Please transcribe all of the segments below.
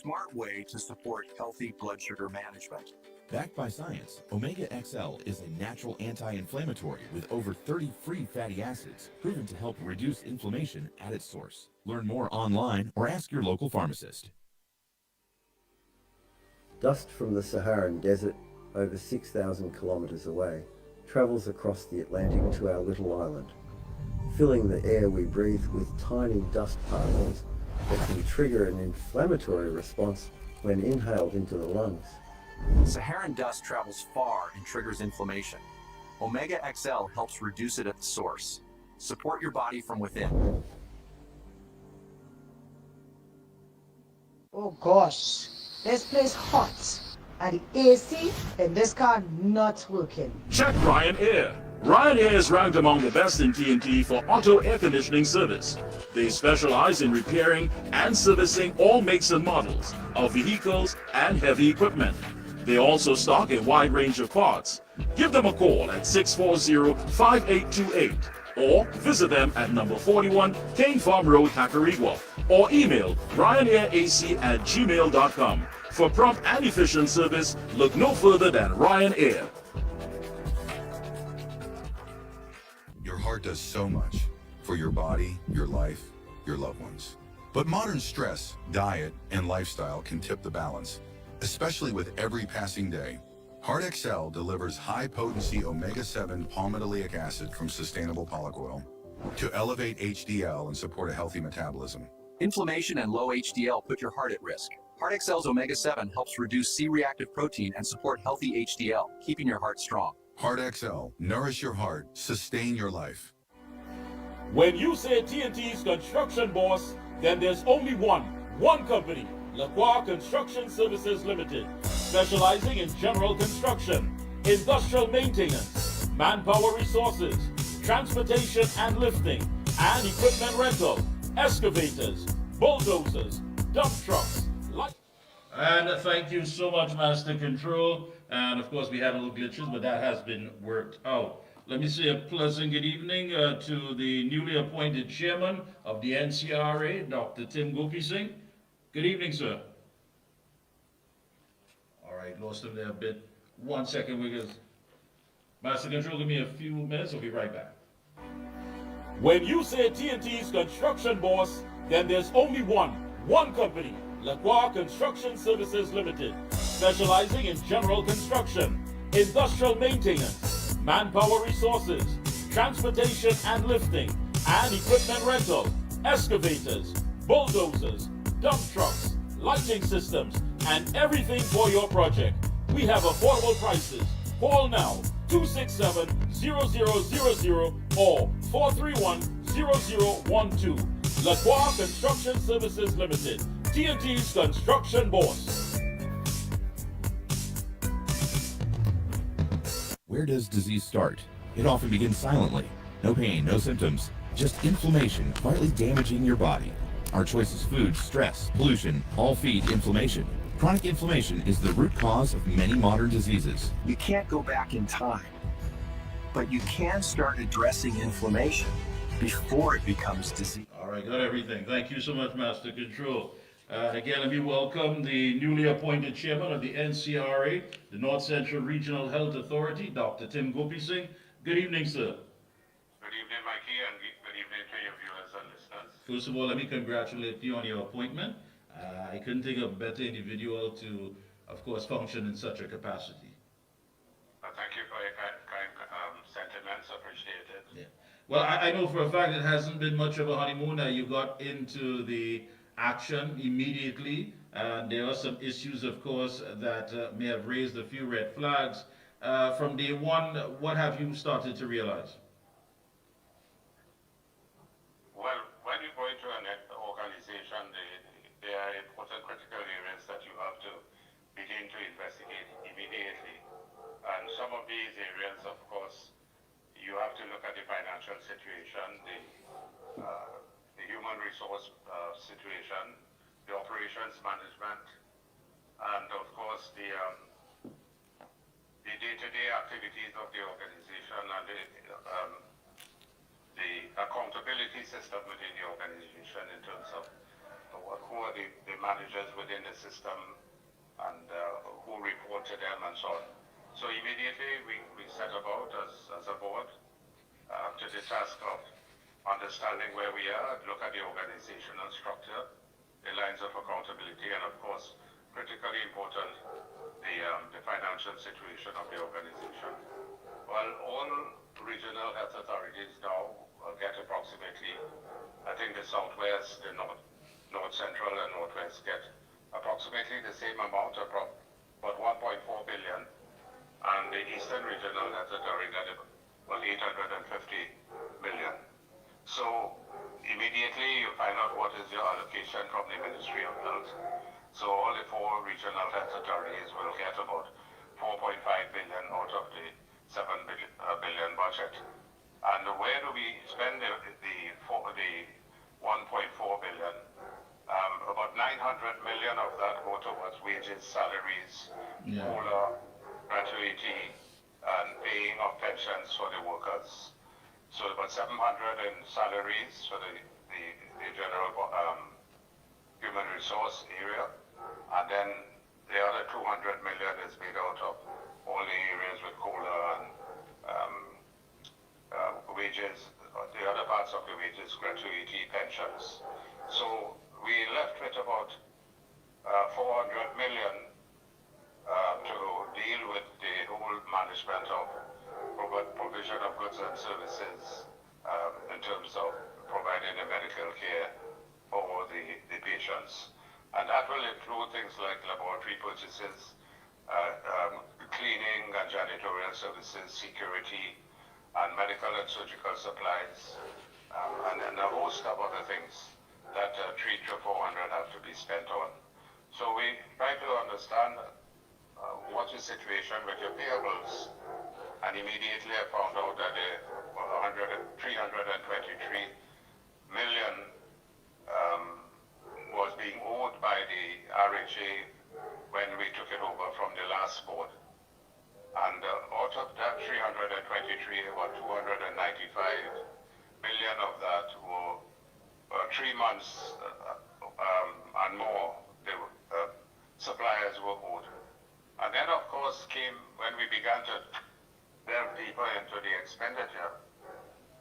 smart way to support healthy blood sugar management. Backed by science, Omega XL is a natural anti-inflammatory with over 30 free fatty acids proven to help reduce inflammation at its source. Learn more online or ask your local pharmacist. Dust from the Saharan desert, over 6,000 kilometers away, travels across the Atlantic to our little island, filling the air we breathe with tiny dust particles that can trigger an inflammatory response when inhaled into the lungs. Saharan dust travels far and triggers inflammation. Omega XL helps reduce it at the source. Support your body from within. Oh gosh, this place hot. And the AC in this car not working. Check Ryan Air. Ryan Air is ranked among the best in TNT for auto air conditioning service. They specialize in repairing and servicing all makes and models of vehicles and heavy equipment. They also stock a wide range of parts. Give them a call at 640-5828 or visit them at number 41 Kane Farm Road, Hakarigua, or email ryanairac@gmail.com. For prompt and efficient service, look no further than Ryan Air. Your heart does so much for your body, your life, your loved ones. But modern stress, diet, and lifestyle can tip the balance, especially with every passing day. Heart XL delivers high-potency omega-7 palmitoleic acid from sustainable pollock oil to elevate HDL and support a healthy metabolism. Inflammation and low HDL put your heart at risk. Heart XL's omega-7 helps reduce C-reactive protein and support healthy HDL, keeping your heart strong. Heart XL, nourish your heart, sustain your life. When you say TNT's construction boss, then there's only one company, Lacroix Construction Services Limited, specializing in general construction, industrial maintenance, manpower resources, transportation and lifting, and equipment rental, excavators, bulldozers, dump trucks. And thank you so much, Master Control. And of course, we had a little glitches, but that has been worked out. Let me say a pleasant good evening to the newly appointed chairman of the NCRA, Dr. Tim Gopi Singh. Good evening, sir. All right, lost him there a bit. 1 second, because Master Control, give me a few minutes. I'll be right back. When you say TNT's construction boss, then there's only one company, Lacroix Construction Services Limited, specializing in general construction, industrial maintenance, manpower resources, transportation and lifting, and equipment rental, excavators, bulldozers, dump trucks, lighting systems, and everything for your project. We have affordable prices. Call now, 267-0000 or 431-0012. Lacroix Construction Services Limited, TNT's construction boss. Where does disease start? It often begins silently. No pain, no symptoms, just inflammation quietly damaging your body. Our choices: food, stress, pollution, all feed inflammation. Chronic inflammation is the root cause of many modern diseases. You can't go back in time, but you can start addressing inflammation before it becomes disease. All right, got everything. Thank you so much, Master Control. Again, let me welcome the newly appointed chairman of the NCRA, the North Central Regional Health Authority, Dr. Tim Gopi Singh. Good evening, sir. Good evening, Mikey, and good evening to your viewers and listeners. First of all, let me congratulate you on your appointment. I couldn't think of a better individual to, of course, function in such a capacity. Thank you for your kind sentiments. Appreciate it. Yeah. Well, I know for a fact it hasn't been much of a honeymoon. You got into the action immediately, and there are some issues, of course, that may have raised a few red flags. From day one, what have you started to realize? Well, when you go into an organization, there are important critical areas that you have to begin to investigate immediately. And some of these areas, of course, you have to look at the financial situation, the human resource situation, the operations management, and of course the day-to-day activities of the organization and the accountability system within the organization in terms of who are the managers within the system and who report to them and so on. So immediately we set about as a board to the task of understanding where we are, look at the organizational structure, the lines of accountability, and of course, critically important, the financial situation of the organization. Well, all regional health authorities now get approximately, I think the Southwest, the North Central and Northwest get approximately the same amount, about 1.4 billion, and the Eastern Regional Health Authority got about 850 million. So immediately you find out what is your allocation from the Ministry of Health. So all the 4 regional health authorities will get about 4.5 billion out of the 7 billion budget. And where do we spend the 1.4 billion? About 900 million of that go towards wages, salaries, COLA, gratuity, and paying of pensions for the workers. So about 700 in salaries for the general human resource area, and then the other 200 million is made out of all the areas with COLA and wages, the other parts of the wages, gratuity, pensions. So we left with about 400 million to deal with the whole management of provision of goods and services in terms of providing the medical care for the patients. And that will include things like laboratory purchases, cleaning and janitorial services, security, and medical and surgical supplies, and then a host of other things that 300 to 400 have to be spent on. So we try to understand what's the situation with your payables, and immediately I found out that 323 million was being owed by the RHA when we took it over from the last board. And out of that 323, about 295 million of that were 3 months and more, the suppliers were owed. And then of course came when we began to delve deeper into the expenditure,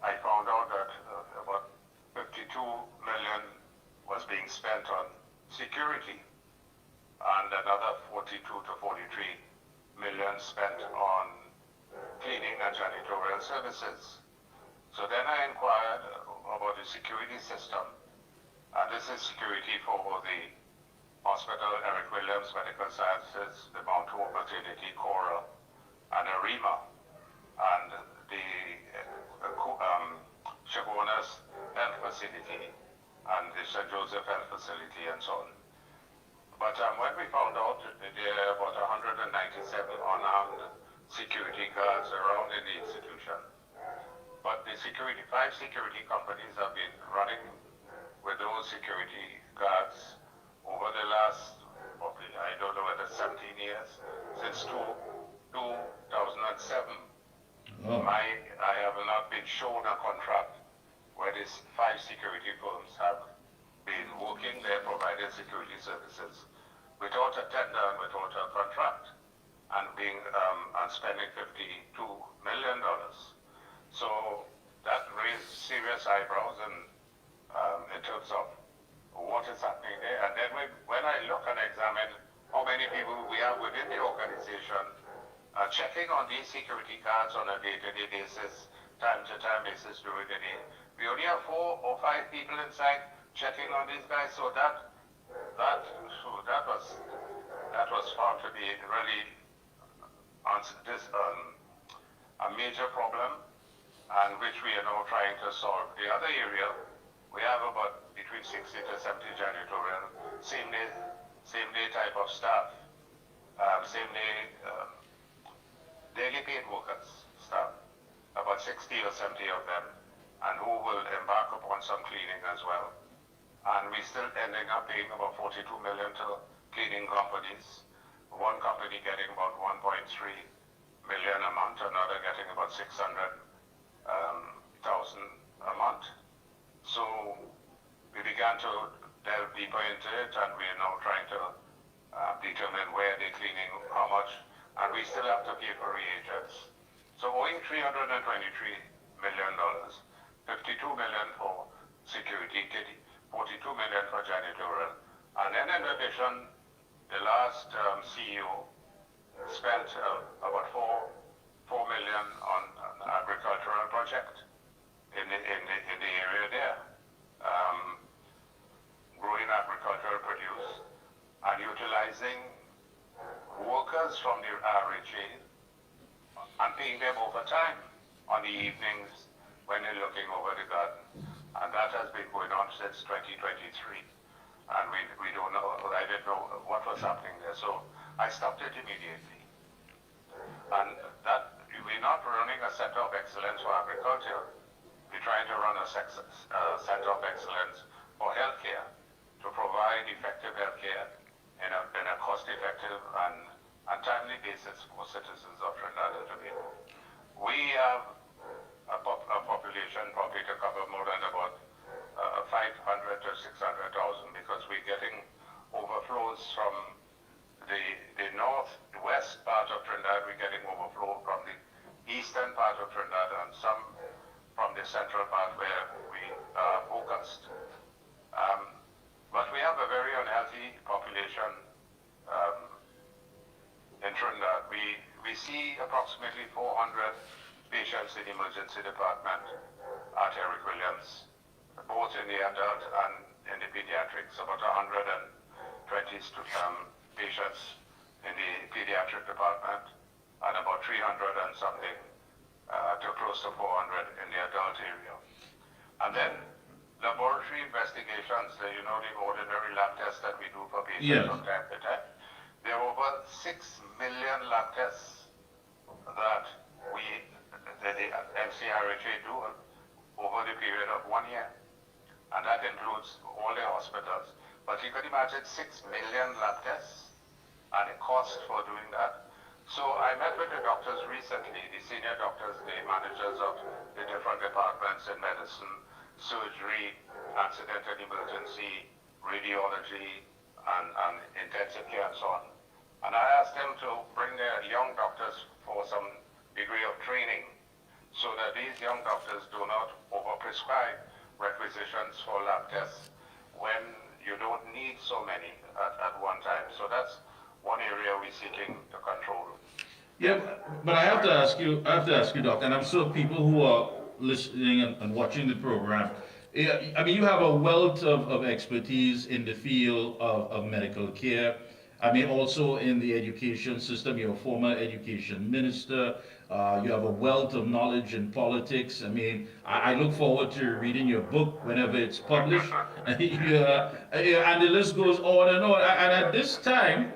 I found out that about 52 million was being spent on security, and another 42 to 43 million spent on cleaning and janitorial services. So then I inquired about the security system, and this is security for the Hospital Eric Williams Medical Sciences, the Mount Hope Maternity, Cora, and ARIMA, and the Chabonas Health Facility, and the St. Joseph Health Facility, and so on. But when we found out that there are about 197 unarmed security guards around in the institution, but the 5 security companies have been running with those security guards over the last, probably, I don't know whether 17 years, since 2007. Oh. I have not been shown a contract where these 5 security firms have been working there providing security services without a tender and without a contract, and spending $52 million. So that raised serious eyebrows in terms of what is happening there. And then when I look and examine how many people we have within the organization checking on these security cards on a day-to-day basis, time-to-time basis during the day, we only have 4 or 5 people inside checking on these guys. So that was found to be really a major problem, and which we are now trying to solve. The other area, we have about between 60 to 70 janitorial, same day type of staff, same day daily paid workers, staff, about 60 or 70 of them, and who will embark upon some cleaning as well. And we still ending up paying about 42 million to cleaning companies. One company getting about 1.3 million a month, another getting about 600,000 a month. So we began to delve delve deeper into it, and we're now trying to determine where they're cleaning, how much, and we still have to pay for reagents. So owing $323 million, $52 million for security, $42 million for janitorial, and then in addition, the last CEO spent about $4 million on an agricultural project in the area there, growing agricultural produce and utilizing workers from the RHA and paying them overtime on the evenings when they're looking over the garden. And that has been going on since 2023. And we don't know, I didn't know what was happening there. So I stopped it immediately. And that, we're not running a center of excellence for agriculture. We're trying to run a center of excellence for healthcare, to provide effective healthcare in a cost-effective and timely basis for citizens of Trinidad and Tobago. We have a population probably to cover more than about 500 to 600,000, because we're getting overflows from the northwest part of Trinidad. We're getting overflow from the eastern part of Trinidad and some from the central part where we are focused. But we have a very unhealthy population in Trinidad. We see approximately 400 patients in the emergency department at Eric Williams, both in the adult and in the pediatrics. About 120 patients in the pediatric department and about 300 and something to close to 400 in the adult area. And then laboratory investigations, the ordinary lab tests that we do for patients from time to time. There are over 6 million lab tests that the MCRHA do over the period of 1 year. And that includes all the hospitals. But you can imagine 6 million lab tests and the cost for doing that. So I met with the doctors recently, the senior doctors, the managers of the different departments in medicine, surgery, accident and emergency, radiology, and intensive care and so on. And I asked them to bring their young doctors for some degree of training so that these young doctors do not overprescribe requisitions for lab tests when you don't need so many at one time. So that's one area we're seeking to control. Yeah, but I have to ask you, Doc, and I'm sure people who are listening and watching the program, I mean, you have a wealth of expertise in the field of medical care. I mean, also in the education system. You're a former education minister. You have a wealth of knowledge in politics. I mean, I look forward to reading your book whenever it's published. And the list goes on and on. And at this time,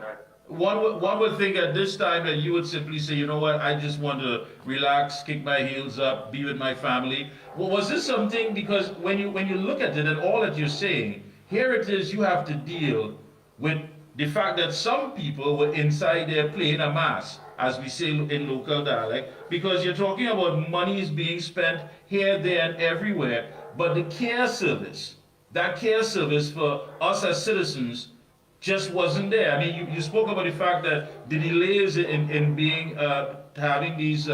one would think at this time that you would simply say, you know what, I just want to relax, kick my heels up, be with my family. Well, was this something, because when you look at it and all that you're saying, here it is, you have to deal with the fact that some people were inside there playing a mass, as we say in local dialect, because you're talking about monies being spent here, there, and everywhere, but the care service, that care service for us as citizens just wasn't there. I mean, you spoke about the fact that the delays in being, having these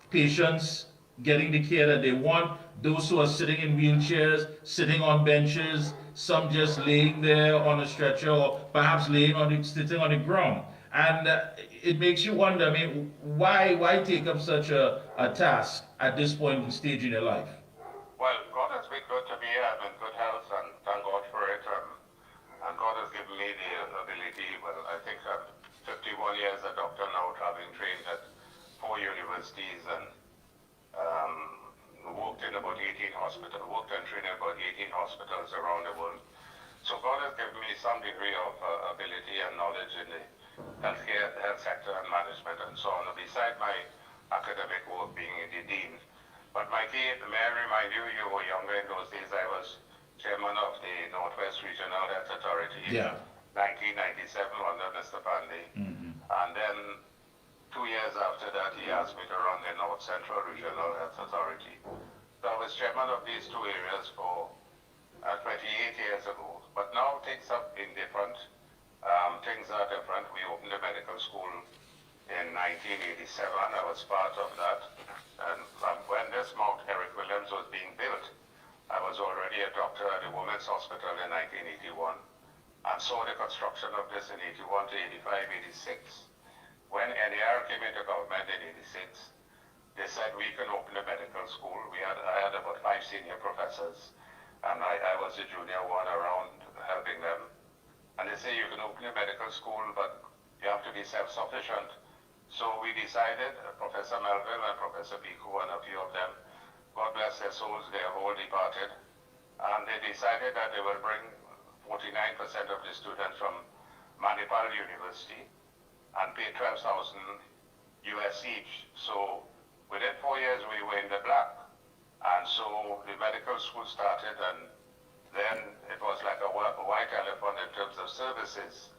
patients getting the care that they want, those who are sitting in wheelchairs, sitting on benches, some just laying there on a stretcher, or perhaps sitting on the ground. And it makes you wonder, I mean, why take up such a task at this point in stage in your life? Well, God has been good to me. I'm in good health, and thank God for it. And God has given me the ability. Well, I think I'm 51 years a doctor now, having trained at 4 universities and worked in about 18 hospitals, worked and trained in about 18 hospitals around the world. So God has given me some degree of ability and knowledge in the health sector and management and so on, beside my academic work being in the dean. But Mickie, may I remind you, you were younger in those days. I was chairman of the Northwest Regional Health Authority in 1997 under Mr. Pandey. And then 2 years after that, he asked me to run the North Central Regional Health Authority. So I was chairman of these two areas for 28 years ago. But now things are indifferent. Things are different. We opened a medical school in 1987. I was part of that. And when this Mount Eric Williams was being built, I was already a doctor at the Women's Hospital in 1981 and saw the construction of this in 81 to 85, 86. When NAR came into government in 86, they said we can open a medical school. I had about 5 senior professors, and I was the junior one around helping them. And they say you can open a medical school, but you have to be self-sufficient. So we decided, Professor Melville and Professor Pico and a few of them, God bless their souls, they have all departed. And they decided that they will bring 49% of the students from Manipal University and pay $12,000 US each. So within 4 years we were in the black. And so the medical school started, and then it was like a white elephant in terms of services.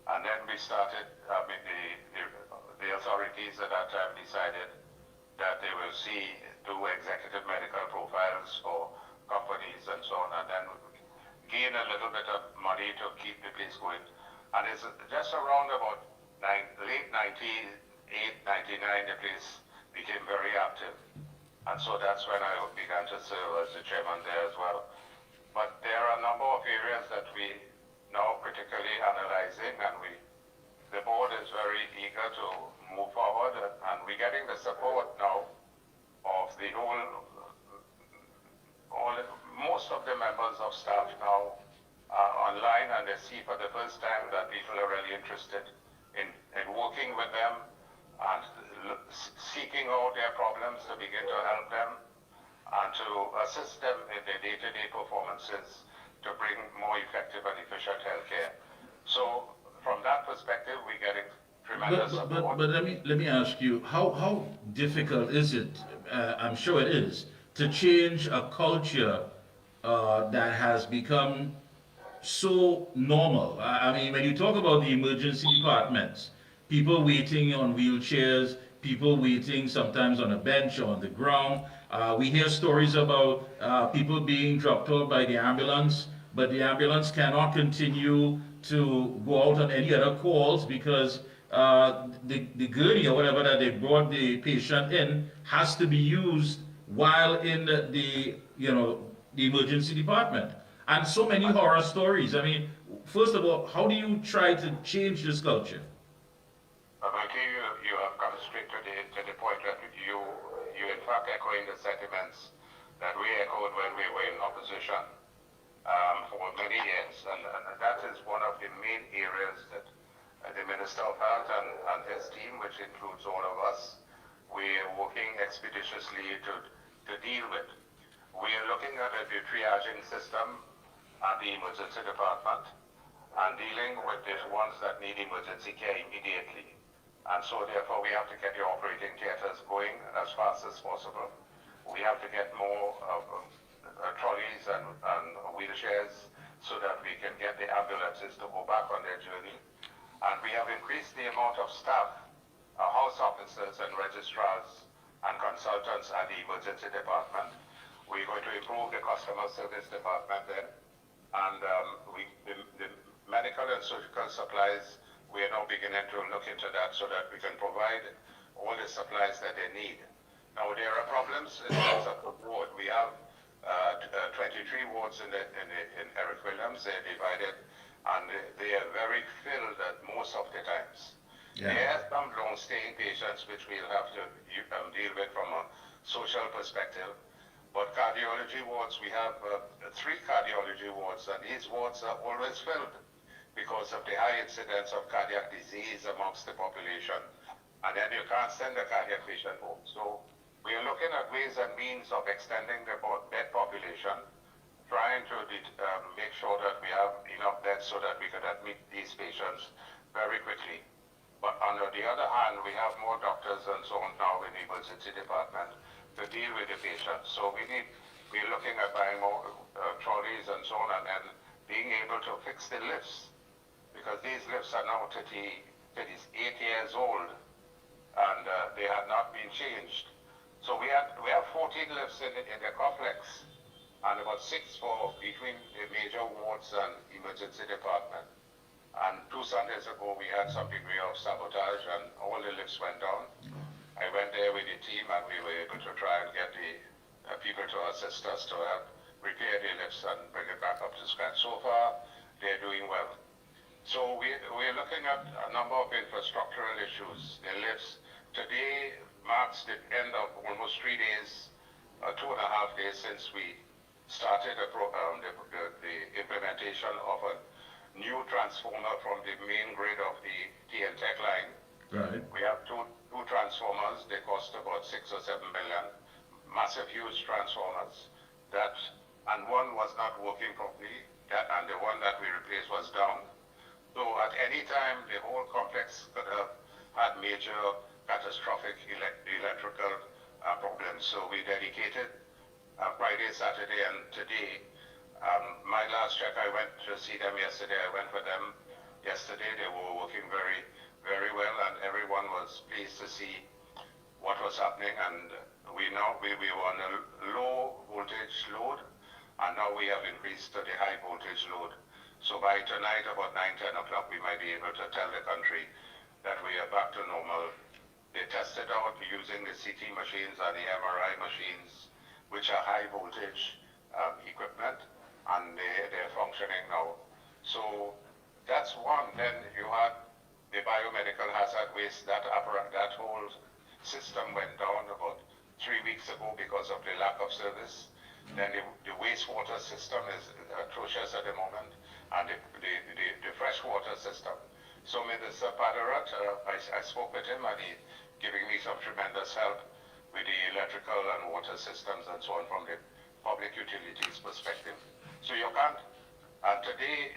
And then we started, the authorities at that time decided that they will do executive medical profiles for companies and so on, and then gain a little bit of money to keep the place going. And it's just around about late 98, 99, the place became very active. And so that's when I began to serve as the chairman there as well. But there are a number of areas that we now critically analyzing, and the board is very eager to move forward, and we're getting the support now of most of the members of staff now are online, and they see for the first time that people are really interested in working with them and seeking out their problems to begin to help them and to assist them in their day-to-day performances to bring more effective and efficient healthcare. So from that perspective, we're getting tremendous support. But let me ask you, how difficult is it, I'm sure it is, to change a culture that has become so normal? I mean, when you talk about the emergency departments, people waiting on wheelchairs, people waiting sometimes on a bench or on the ground. We hear stories about people being dropped off by the ambulance, but the ambulance cannot continue to go out on any other calls because the gurney or whatever that they brought the patient in has to be used while in the emergency department. And so many horror stories. I mean, first of all, how do you try to change this culture? Mickie, you have come straight to the point that you in fact echoing the sentiments that we echoed when we were in opposition for many years, and that is one of the main areas that the Minister of Health and his team, which includes all of us, we are working expeditiously to deal with. We are looking at the triaging system at the emergency department and dealing with the ones that need emergency care immediately. And so therefore we have to get the operating theaters going as fast as possible. We have to get more trolleys and wheelchairs so that we can get the ambulances to go back on their journey. And we have increased the amount of staff, house officers and registrars and consultants at the emergency department. We're going to improve the customer service department then. And the medical and surgical supplies, we are now beginning to look into that so that we can provide all the supplies that they need. Now there are problems in terms of the ward. We have 23 wards in Eric Williams. They're divided and they are very filled at most of the times. Yeah. There are some long-staying patients which we'll have to deal with from a social perspective. But cardiology wards, we have 3 cardiology wards, and these wards are always filled because of the high incidence of cardiac disease amongst the population. And then you can't send the cardiac patient home. So we are looking at ways and means of extending the bed population, trying to make sure that we have enough beds so that we can admit these patients very quickly. But on the other hand, we have more doctors and so on now in the emergency department to deal with the patients. So we're looking at buying more trolleys and so on, and then being able to fix the lifts, because these lifts are now 38 years old and they have not been changed. So we have 14 lifts in the complex, and about 6 for between the major wards and emergency department. And 2 Sundays ago, we had some degree of sabotage and all the lifts went down. I went there with the team and we were able to try and get the people to assist us to help repair the lifts and bring it back up to scratch. So far, they're doing well. So we're looking at a number of infrastructural issues. The lifts today marks the end of almost 3 days, 2.5 days since we started the implementation of a new transformer from the main grid of the TN-Tech line. Right. We have two transformers. They cost about 6 or 7 million. Massive, huge transformers. And one was not working properly. And the one that we replaced was down. So at any time, the whole complex could have had major catastrophic electrical problems. So we dedicated Friday, Saturday, and today. My last check, I went to see them yesterday. I went with them yesterday. They were working very, very well, and everyone was pleased to see what was happening. And we were on a low voltage load, and now we have increased to the high voltage load. So by tonight, about 9, 10 o'clock, we might be able to tell the country that we are back to normal. They tested out using the CT machines and the MRI machines, which are high voltage equipment, and they're functioning now. So that's one. Then you had the biomedical hazard waste, that whole system went down about 3 weeks ago because of the lack of service. Then the wastewater system is atrocious at the moment, and the freshwater system. So Minister Padarat, I spoke with him, and he's giving me some tremendous help with the electrical and water systems and so on from the public utilities perspective. So you can't, and today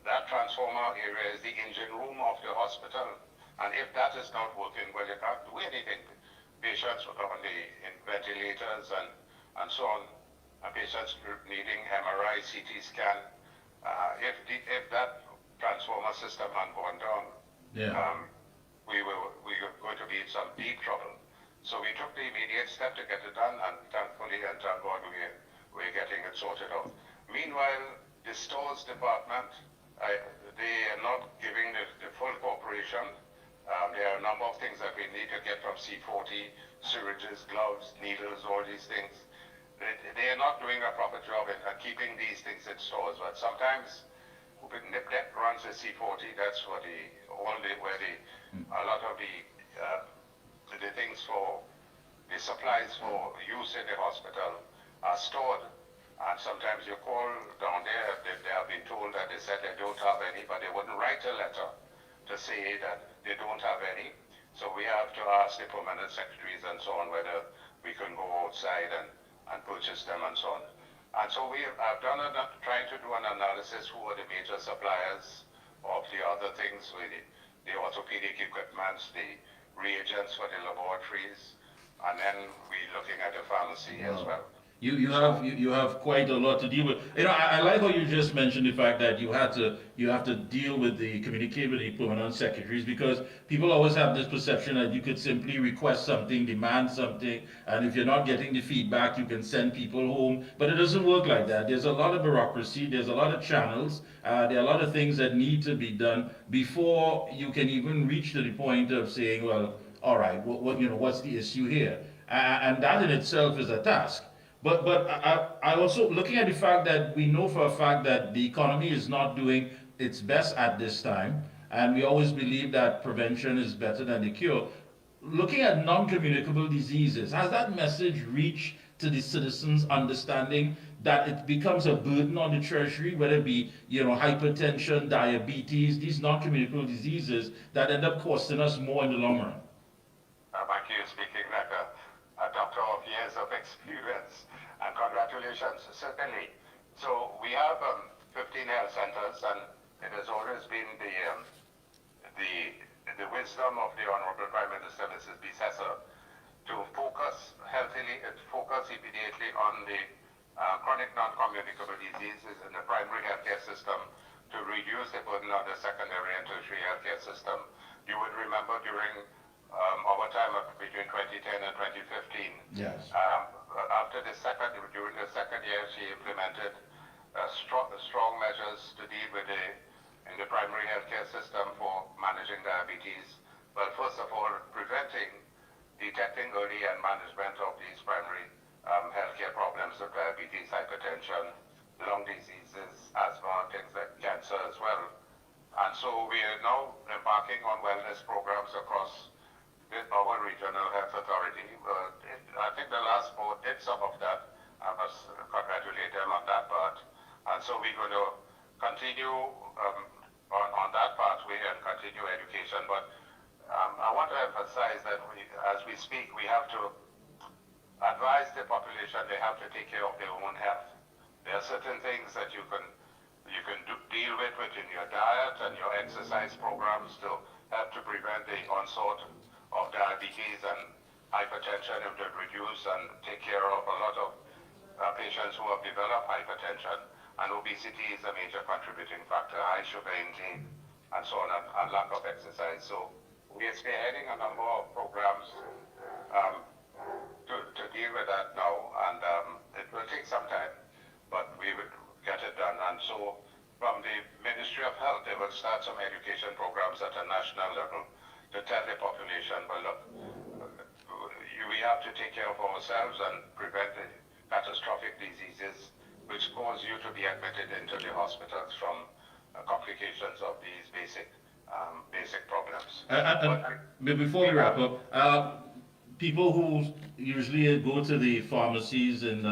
that transformer area is the engine room of the hospital, and if that is not working, well, you can't do anything. Patients on in ventilators and so on, patients needing MRI, CT scan, if that transformer system had gone down, we were going to be in some deep trouble. So we took the immediate step to get it done, and thankfully, and thank God, we're getting it sorted out. Meanwhile, the stores department, they are not giving the full cooperation. There are a number of things that we need to get from C40, syringes, gloves, needles, all these things. They are not doing a proper job in keeping these things in stores, but sometimes NIPDEC runs the C40, that's where a lot of the things for the supplies for use in the hospital are stored. And sometimes you call down there, they have been told that they said they don't have any, but they wouldn't write a letter to say that they don't have any. So we have to ask the permanent secretaries and so on whether we can go outside and purchase them and so on. And so I've trying to do an analysis who are the major suppliers of the other things, with the orthopedic equipment, the reagents for the laboratories, and then we're looking at the pharmacy as well. You have quite a lot to deal with. I like how you just mentioned the fact that you have to deal with communicate with the permanent secretaries, because people always have this perception that you could simply request something, demand something, and if you're not getting the feedback, you can send people home. But it doesn't work like that. There's a lot of bureaucracy. There's a lot of channels. There are a lot of things that need to be done before you can even reach to the point of saying, well, all right, what's the issue here? And that in itself is a task. But I also, looking at the fact that we know for a fact that the economy is not doing its best at this time, and we always believe that prevention is better than the cure. Looking at non-communicable diseases, has that message reached to the citizens, understanding that it becomes a burden on the treasury, whether it be hypertension, diabetes, these non-communicable diseases that end up costing us more in the long run? Mickie is speaking like a doctor of years of experience, and congratulations, certainly. So we have 15 health centers, and it has always been the wisdom of the Honorable Prime Minister, Mrs. Bissessar, to focus immediately on the chronic non-communicable diseases in the primary healthcare system to reduce the burden on the secondary and tertiary healthcare system. You would remember during our time between 2010 and 2015, yes, after during the second year, she implemented strong measures to deal with in the primary healthcare system for managing diabetes. Well, first of all, preventing, detecting early and management of these primary healthcare problems of diabetes, hypertension, lung diseases, asthma, things like cancer as well. And so we are now embarking on wellness programs across our regional health authority. I think the last board did some of that. I must congratulate them on that part. And so we're going to continue on that pathway and continue education. But I want to emphasize that as we speak, we have to advise the population they have to take care of their own health. There are certain things that you can deal with within your diet and your exercise programs to help to prevent the onset of diabetes and hypertension. If they reduce and take care of a lot of patients who have developed hypertension, and obesity is a major contributing factor, high sugar intake, and so on, and lack of exercise. So we are spearheading a number of programs to deal with that now, and it will take some time, but we will get it done. And so from the Ministry of Health, they will start some education programs at a national level to tell the population, well, look, we have to take care of ourselves and prevent the catastrophic diseases which cause you to be admitted into the hospitals from complications of these basic problems. Before we wrap up, people who usually go to the pharmacies and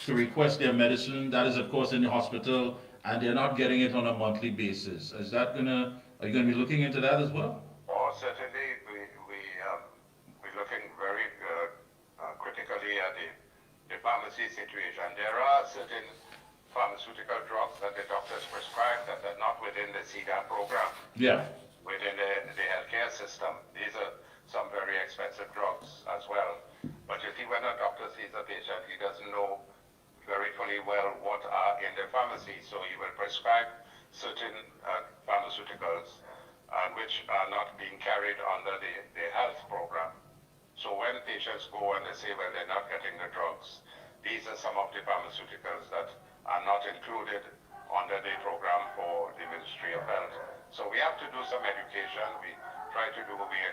to request their medicine, that is of course in the hospital, and they're not getting it on a monthly basis. Are you going to be looking into that as well? Oh, certainly. We're looking very critically at the pharmacy situation. There are certain pharmaceutical drugs that the doctors prescribe that are not within the CDAP program. Yeah. Within the healthcare system. These are some very expensive drugs as well. But you see, when a doctor sees a patient, he doesn't know very fully well what are in the pharmacy. So he will prescribe certain pharmaceuticals which are not being carried under the health program. So when patients go and they say, well, they're not getting the drugs, these are some of the pharmaceuticals that are not included under the program for the Ministry of Health. So we have to do some education. We're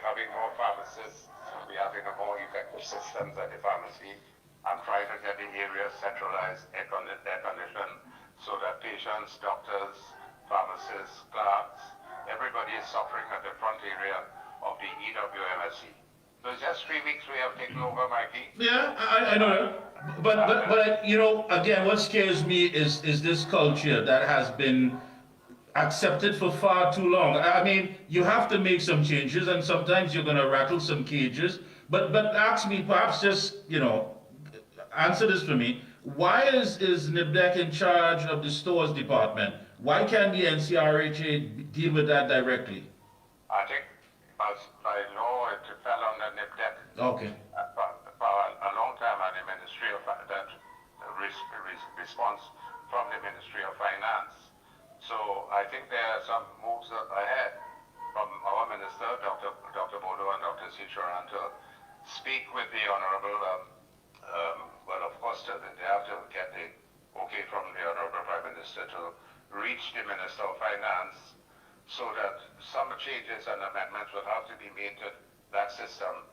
having more pharmacists. We're having a more effective systems at the pharmacy. I'm trying to get the areas centralized, air conditioned, so that patients, doctors, pharmacists, clerks, everybody is suffering at the front area of the EWMSC. So just 3 weeks we have taken over, Mikey. Yeah, I know. But you know, again, what scares me is this culture that has been accepted for far too long. I mean, you have to make some changes, and sometimes you're going to rattle some cages. But ask me, perhaps just, you know, answer this for me. Why is NIBDEC in charge of the stores department? Why can't the NCRHA deal with that directly? I think by law it fell under NIBDEC. Okay. For a long time at the Ministry of that response from the Ministry of Finance. So I think there are some moves ahead from our Minister, Dr. Bodo and Dr. Sicharan, to speak with the Honorable, well, of course, they have to get the okay from the Honorable Prime Minister to reach the Minister of Finance so that some changes and amendments will have to be made to that system.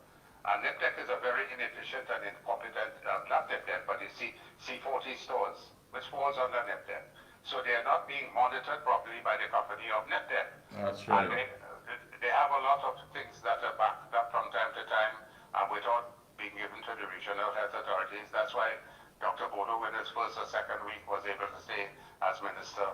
And NIBDEC is a very inefficient and incompetent, not NIBDEC, but the C40 stores, which falls under NIBDEC. So they are not being monitored properly by the company of NIBDEC. That's right. And they have a lot of things that are backed up from time to time without being given to the regional health authorities. That's why Dr. Bodo, in his first or second week, was able to say, as minister,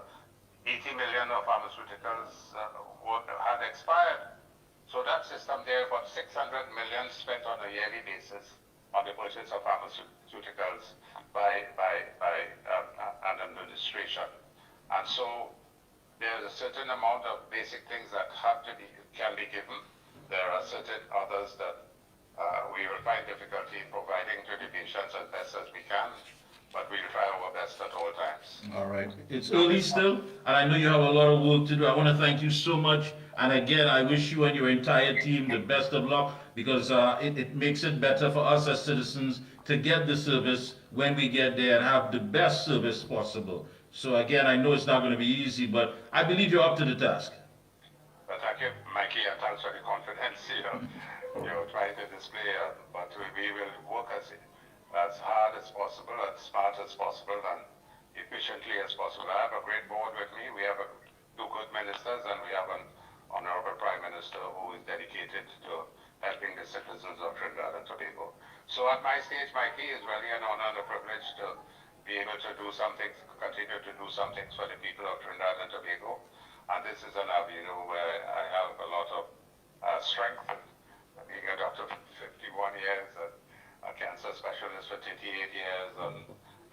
80 million of pharmaceuticals had expired. So that system there, about 600 million spent on a yearly basis on the purchase of pharmaceuticals by an administration. And so there's a certain amount of basic things that can be given. There are certain others that we will find difficulty in providing to the patients as best as we can, but we'll try our best at all times. All right. It's early still, and I know you have a lot of work to do. I want to thank you so much. And again, I wish you and your entire team the best of luck, because it makes it better for us as citizens to get the service when we get there and have the best service possible. So again, I know it's not going to be easy, but I believe you're up to the task. Well, thank you, Mikey, and thanks for the confidence you're trying to display. But we will work as hard as possible, as smart as possible, and efficiently as possible. I have a great board with me. We have two good ministers, and we have an honorable Prime Minister who is dedicated to helping the citizens of Trinidad and Tobago. So at my stage, Mikey, it's really an honor and a privilege to be able to do something, continue to do something for the people of Trinidad and Tobago. And this is an avenue where I have a lot of strength. Being a doctor for 51 years, a cancer specialist for 38 years, and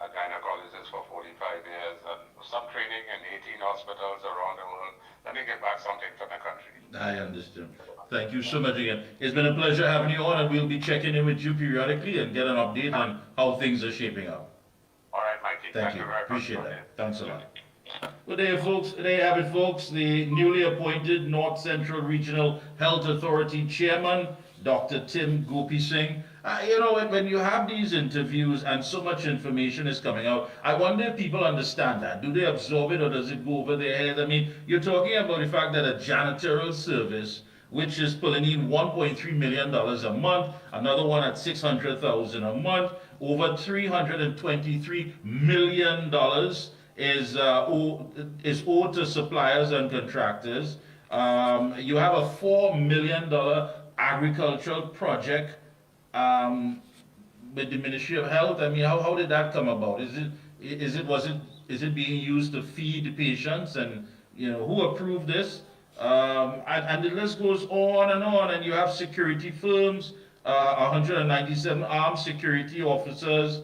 a gynecologist for 45 years, and some training in 18 hospitals around the world. Let me give back something to my country. I understand. Thank you so much again. It's been a pleasure having you on, and we'll be checking in with you periodically and get an update on how things are shaping up. All right, Mikey. Thank you. Very much. Appreciate that. Thanks a lot. Well, there you have it, folks. The newly appointed North Central Regional Health Authority Chairman, Dr. Tim Gopi Singh. When you have these interviews and so much information is coming out, I wonder if people understand that. Do they absorb it, or does it go over their head? I mean, you're talking about the fact that a janitorial service, which is pulling in $1.3 million a month, another one at $600,000 a month, over $323 million is owed to suppliers and contractors. You have a $4 million agricultural project with the Ministry of Health. I mean, how did that come about? Is it being used to feed the patients, and who approved this? And the list goes on, and you have security firms, 197 armed security officers,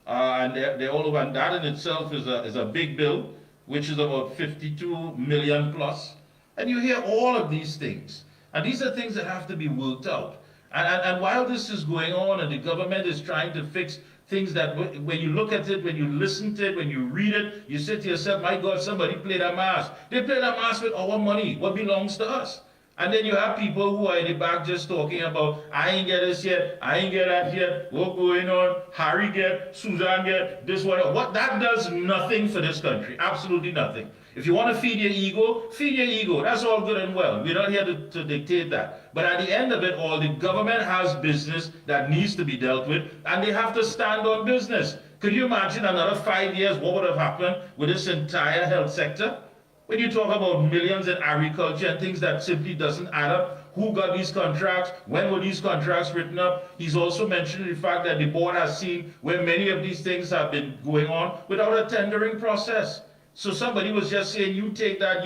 and they're all over, and that in itself is a big bill, which is about 52 million plus. And you hear all of these things, and these are things that have to be worked out. And while this is going on, and the government is trying to fix things that when you look at it, when you listen to it, when you read it, you say to yourself, my God, somebody played a mask. They played a mask with our money, what belongs to us. And then you have people who are in the back just talking about, I ain't get this yet, I ain't get that yet, what's going on, Harry get, Susan get, this, whatever. What that does nothing for this country, absolutely nothing. If you want to feed your ego, feed your ego. That's all good and well. We're not here to dictate that. But at the end of it all, the government has business that needs to be dealt with, and they have to stand on business. Could you imagine another 5 years, what would have happened with this entire health sector? When you talk about millions in agriculture and things that simply doesn't add up, who got these contracts? When were these contracts written up? He's also mentioned the fact that the board has seen where many of these things have been going on without a tendering process. So somebody was just saying, you take that,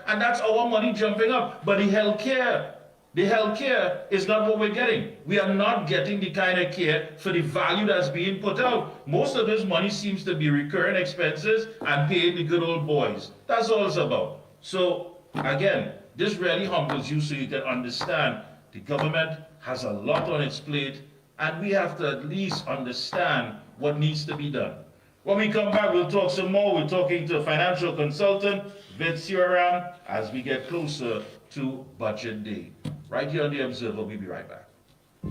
and that's our money jumping up. But the healthcare is not what we're getting. We are not getting the kind of care for the value that's being put out. Most of this money seems to be recurring expenses and paying the good old boys. That's all it's about. So again, this really humbles you so you can understand the government has a lot on its plate, and we have to at least understand what needs to be done. When we come back, we'll talk some more. We're talking to financial consultant Vid Siwaram as we get closer to Budget Day. Right here on The Observer, we'll be right back.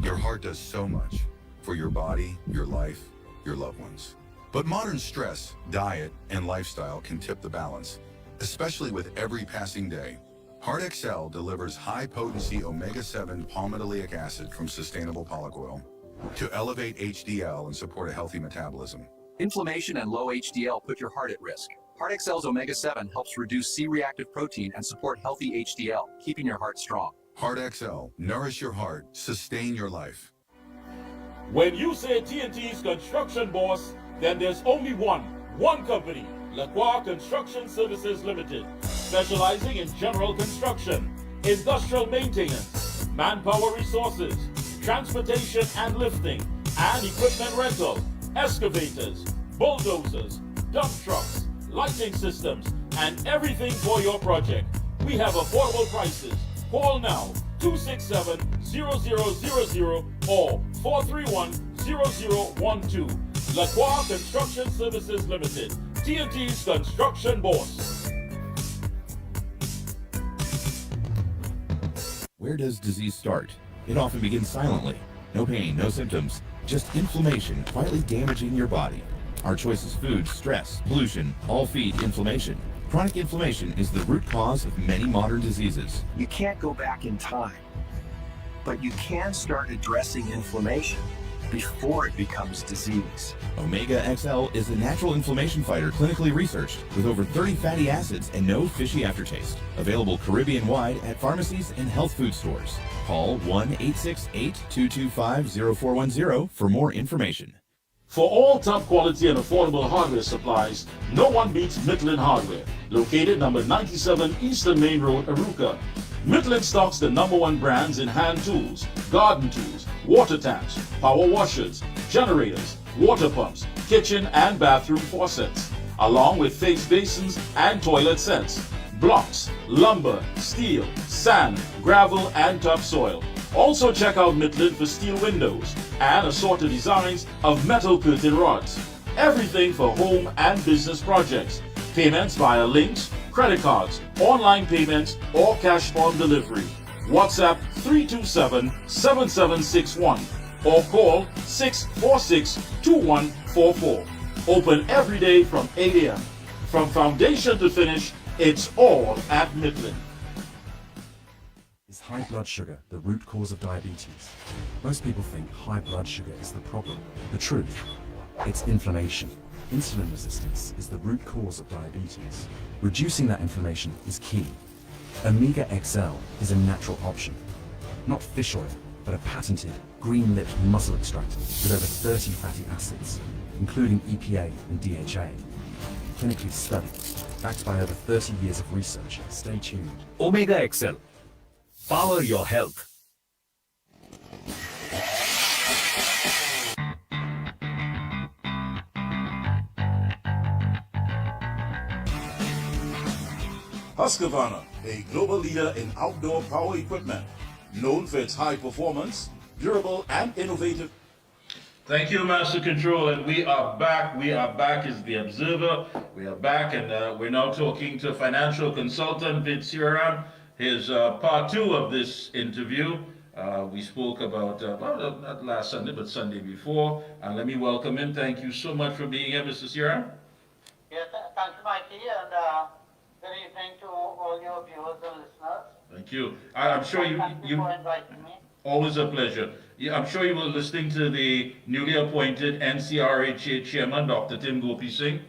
Your heart does so much for your body, your life, your loved ones. But modern stress, diet, and lifestyle can tip the balance, especially with every passing day. Heart XL delivers high-potency omega-7 palmitoleic acid from sustainable pollock oil to elevate HDL and support a healthy metabolism. Inflammation and low HDL put your heart at risk. Heart XL's omega-7 helps reduce C-reactive protein and support healthy HDL, keeping your heart strong. Heart XL, nourish your heart, sustain your life. When you say TNT's construction boss, then there's only one company, Lacroix Construction Services Limited, specializing in general construction, industrial maintenance, manpower resources, transportation and lifting, and equipment rental, excavators, bulldozers, dump trucks, lighting systems, and everything for your project. We have affordable prices. Call now 267-0000 or 431-0012. Lacroix Construction Services Limited, TNT's construction boss. Where does disease start? It often begins silently. No pain, no symptoms, just inflammation quietly damaging your body. Our choice is food, stress, pollution, all feed inflammation. Chronic inflammation is the root cause of many modern diseases. You can't go back in time, but you can start addressing inflammation before it becomes disease. Omega XL is a natural inflammation fighter clinically researched with over 30 fatty acids and no fishy aftertaste. Available Caribbean-wide at pharmacies and health food stores. Call 1-868-225-0410 for more information. For all top quality and affordable hardware supplies, no one beats Midland Hardware, located number 97 Eastern Main Road, Arouca. Midland stocks the #1 brands in hand tools, garden tools, water taps, power washers, generators, water pumps, kitchen and bathroom faucets, along with face basins and toilet sets, blocks, lumber, steel, sand, gravel and topsoil. Also check out Midland for steel windows and assorted designs of metal curtain rods. Everything for home and business projects. Payments via links, credit cards, online payments, or cash on delivery. WhatsApp 327-7761 or call 646-2144. Open every day from 8 a.m. From foundation to finish, it's all at Midland. Is high blood sugar the root cause of diabetes? Most people think high blood sugar is the problem. The truth, it's inflammation. Insulin resistance is the root cause of diabetes. Reducing that inflammation is key. Omega XL is a natural option. Not fish oil, but a patented green-lipped muscle extractor with over 30 fatty acids, including EPA and DHA. Clinically studied, backed by over 30 years of research. Stay tuned. Omega XL. Power your health. Husqvarna, a global leader in outdoor power equipment, known for its high performance, durable and innovative. Thank you, Master Control, and we are back. We are back as the Observer. We are back, and we're now talking to financial consultant Vince Siram. His part 2 of this interview. We spoke about, well, not last Sunday, but Sunday before. And let me welcome him. Thank you so much for being here, Mr. Siram. Yes, thank you, Mikey, and good evening to all your viewers and listeners. Thank you. I'm sure Thank you for inviting me. Always a pleasure. Yeah, I'm sure you were listening to the newly appointed NCRHA chairman, Dr. Tim Gopi Singh.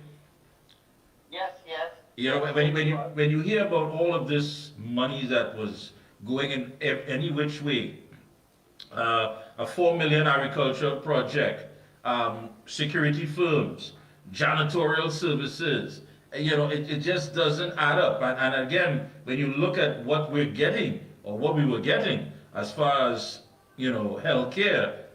Yes, yes. You know, when you hear about all of this money that was going in any which way, a 4 million agricultural project, security firms, janitorial services, you know, it just doesn't add up. And again, when you look at what we're getting, or what we were getting, as far as, you know, healthcare,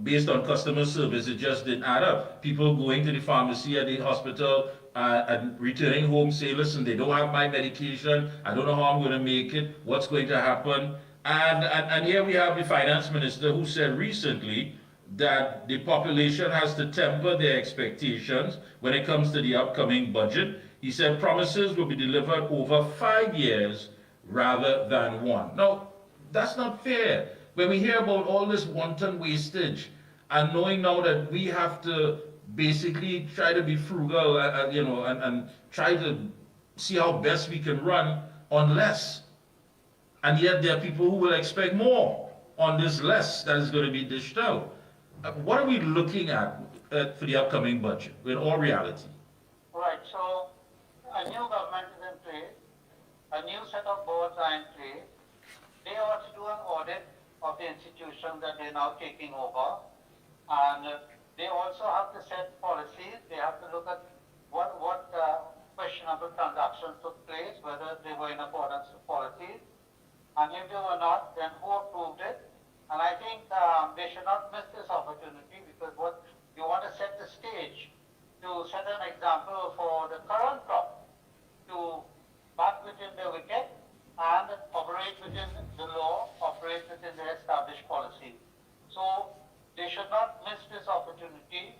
based on customer service, it just didn't add up. People going to the pharmacy at the hospital and returning home say, listen, they don't have my medication, I don't know how I'm going to make it, what's going to happen. And here we have the finance minister who said recently that the population has to temper their expectations when it comes to the upcoming budget. He said promises will be delivered over 5 years rather than 1. Now, that's not fair. When we hear about all this wanton wastage, and knowing now that we have to basically try to be frugal, you know, and try to see how best we can run on less. And yet there are people who will expect more on this less that is going to be dished out. What are we looking at for the upcoming budget, in all reality? Right, so a new government is in place, a new set of boards are in place. They ought to do an audit of the institution that they're now taking over, and they also have to set policies. They have to look at what questionable transactions took place, whether they were in accordance with policies, and if they were not, then who approved it. And I think they should not miss this opportunity, because what you want to set the stage to set an example for the current crop to back within the wicket and operate within the law, operate within the established policy. So they should not miss this opportunity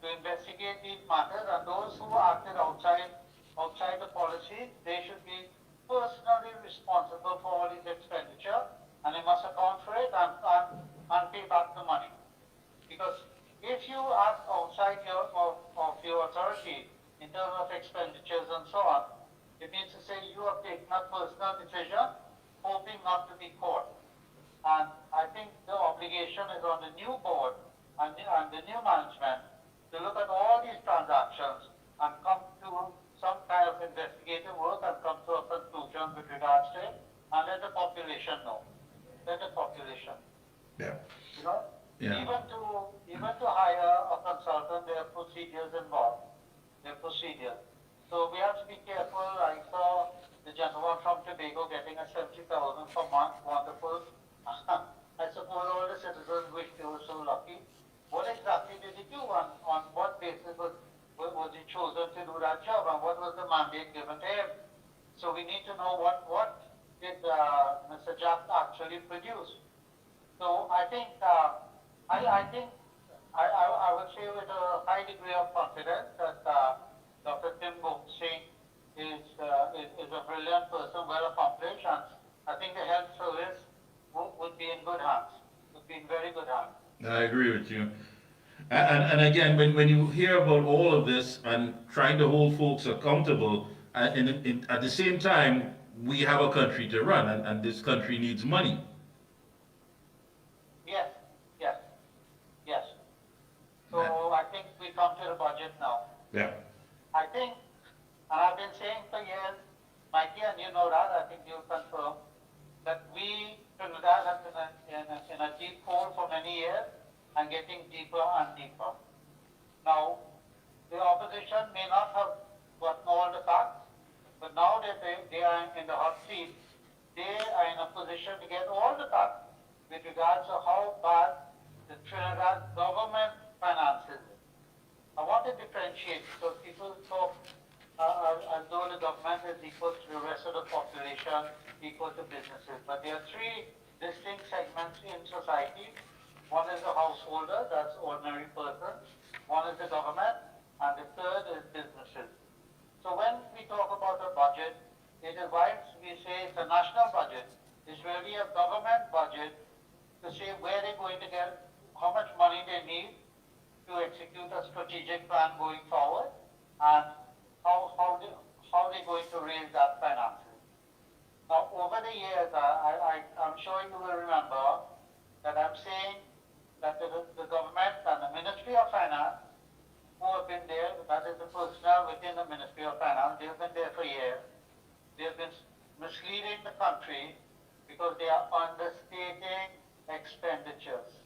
to investigate these matters, and those who acted outside the policy, they should be personally responsible for all these expenditure, and they must account for it and pay back the money. Because if you act outside of your authority in terms of expenditures and so on, it means to say you have taken a personal decision, hoping not to be caught. And I think the obligation is on the new board and the new management to look at all these transactions and come to some kind of investigative work and come to a conclusion with regards to it, and let the population know. Let the population. Yeah. You know, Yeah. even to hire a consultant, there are procedures involved. There are procedures. So we have to be careful. I saw the gentleman from Tobago getting a 70,000 per month. Wonderful. I suppose all the citizens wish they were so lucky. What exactly did he do? On what basis was he chosen to do that job? And what was the mandate given to him? So we need to know what did Mr. Jack actually produce. So I think I would say with a high degree of confidence that Dr. Tim Singh is a brilliant person, well accomplished, and I think the health service would be in good hands. Would be in very good hands. I agree with you. And again, when you hear about all of this and trying to hold folks accountable, at the same time, we have a country to run, and this country needs money. Yes, yes, yes. So I think we come to the budget now. Yeah. I think, and I've been saying for years, Mikey, and you know that, I think you'll confirm, that we, Trinidad, have been in a deep hole for many years and getting deeper and deeper. Now, the opposition may not have gotten all the facts, but now that they are in the hot seat, they are in a position to get all the facts with regards to how bad the Trinidad government finances it. I want to differentiate because people talk as though the government is equal to the rest of the population, equal to businesses. But there are three distinct segments in society. One is the householder, that's ordinary person. One is the government, and the third is businesses. So when we talk about a budget, it is why we say it's a national budget. It's really a government budget to say where they're going to get, how much money they need to execute a strategic plan going forward, and how they're going to raise that finances. Now, over the years, I'm sure you will remember that I'm saying that the government and the Ministry of Finance, who have been there, that is the personnel within the Ministry of Finance, they've been there for years. They've been misleading the country because they are understating expenditures.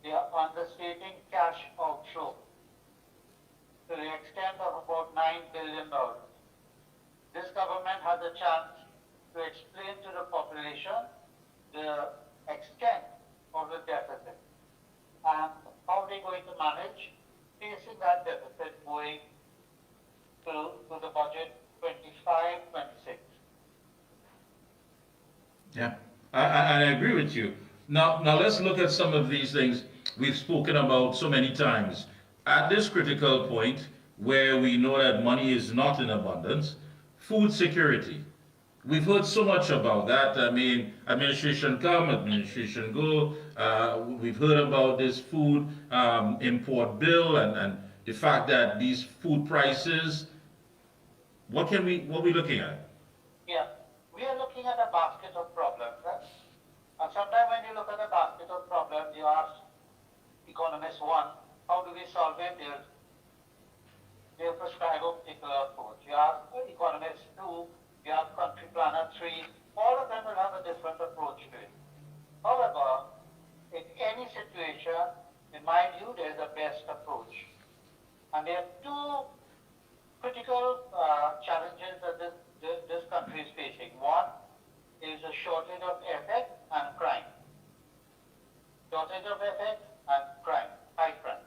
They are understating cash outflow to the extent of about $9 billion. This government has a chance to explain to the population the extent of the deficit and how they're going to manage facing that deficit going to the budget 25-26. Yeah, I agree with you. Now let's look at some of these things we've spoken about so many times. At this critical point where we know that money is not in abundance, food security. We've heard so much about that. I mean, administration come, administration go. We've heard about this food import bill and the fact that these food prices, what are we looking at? Yeah, we are looking at a basket of problems. Right? And sometimes when you look at a basket of problems, you ask economist one, how do we solve it? They'll prescribe a particular approach. You ask economist two, you have country planner three, all of them will have a different approach to it. However, in any situation, in my view, there's a best approach. And there are two critical challenges that this country is facing. One is a shortage of effect and crime. Shortage of effect and crime, high crime.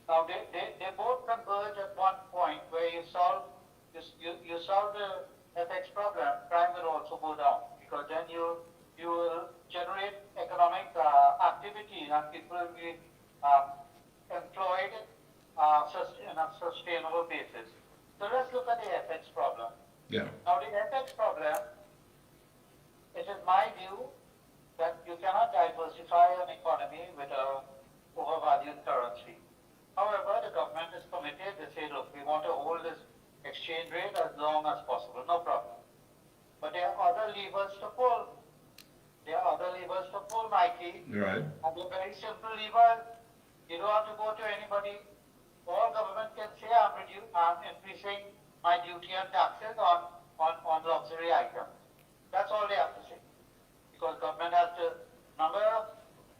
Now they both converge at one point where you solve the FX problem, crime will also go down because then you will generate economic activity and people will be employed in a sustainable basis. So let's look at the FX problem. Yeah. Now the FX problem, it is my view that you cannot diversify diversify an economy with a overvalued currency. However, the government is committed. They say, look, we want to hold this exchange rate as long as possible, no problem. But there are other levers to pull. There are other levers to pull, Mikey. Right. And they're very simple levers. You don't have to go to anybody. All government can say, I'm increasing my duty and taxes on luxury items. That's all they have to say. Because government has to, remember,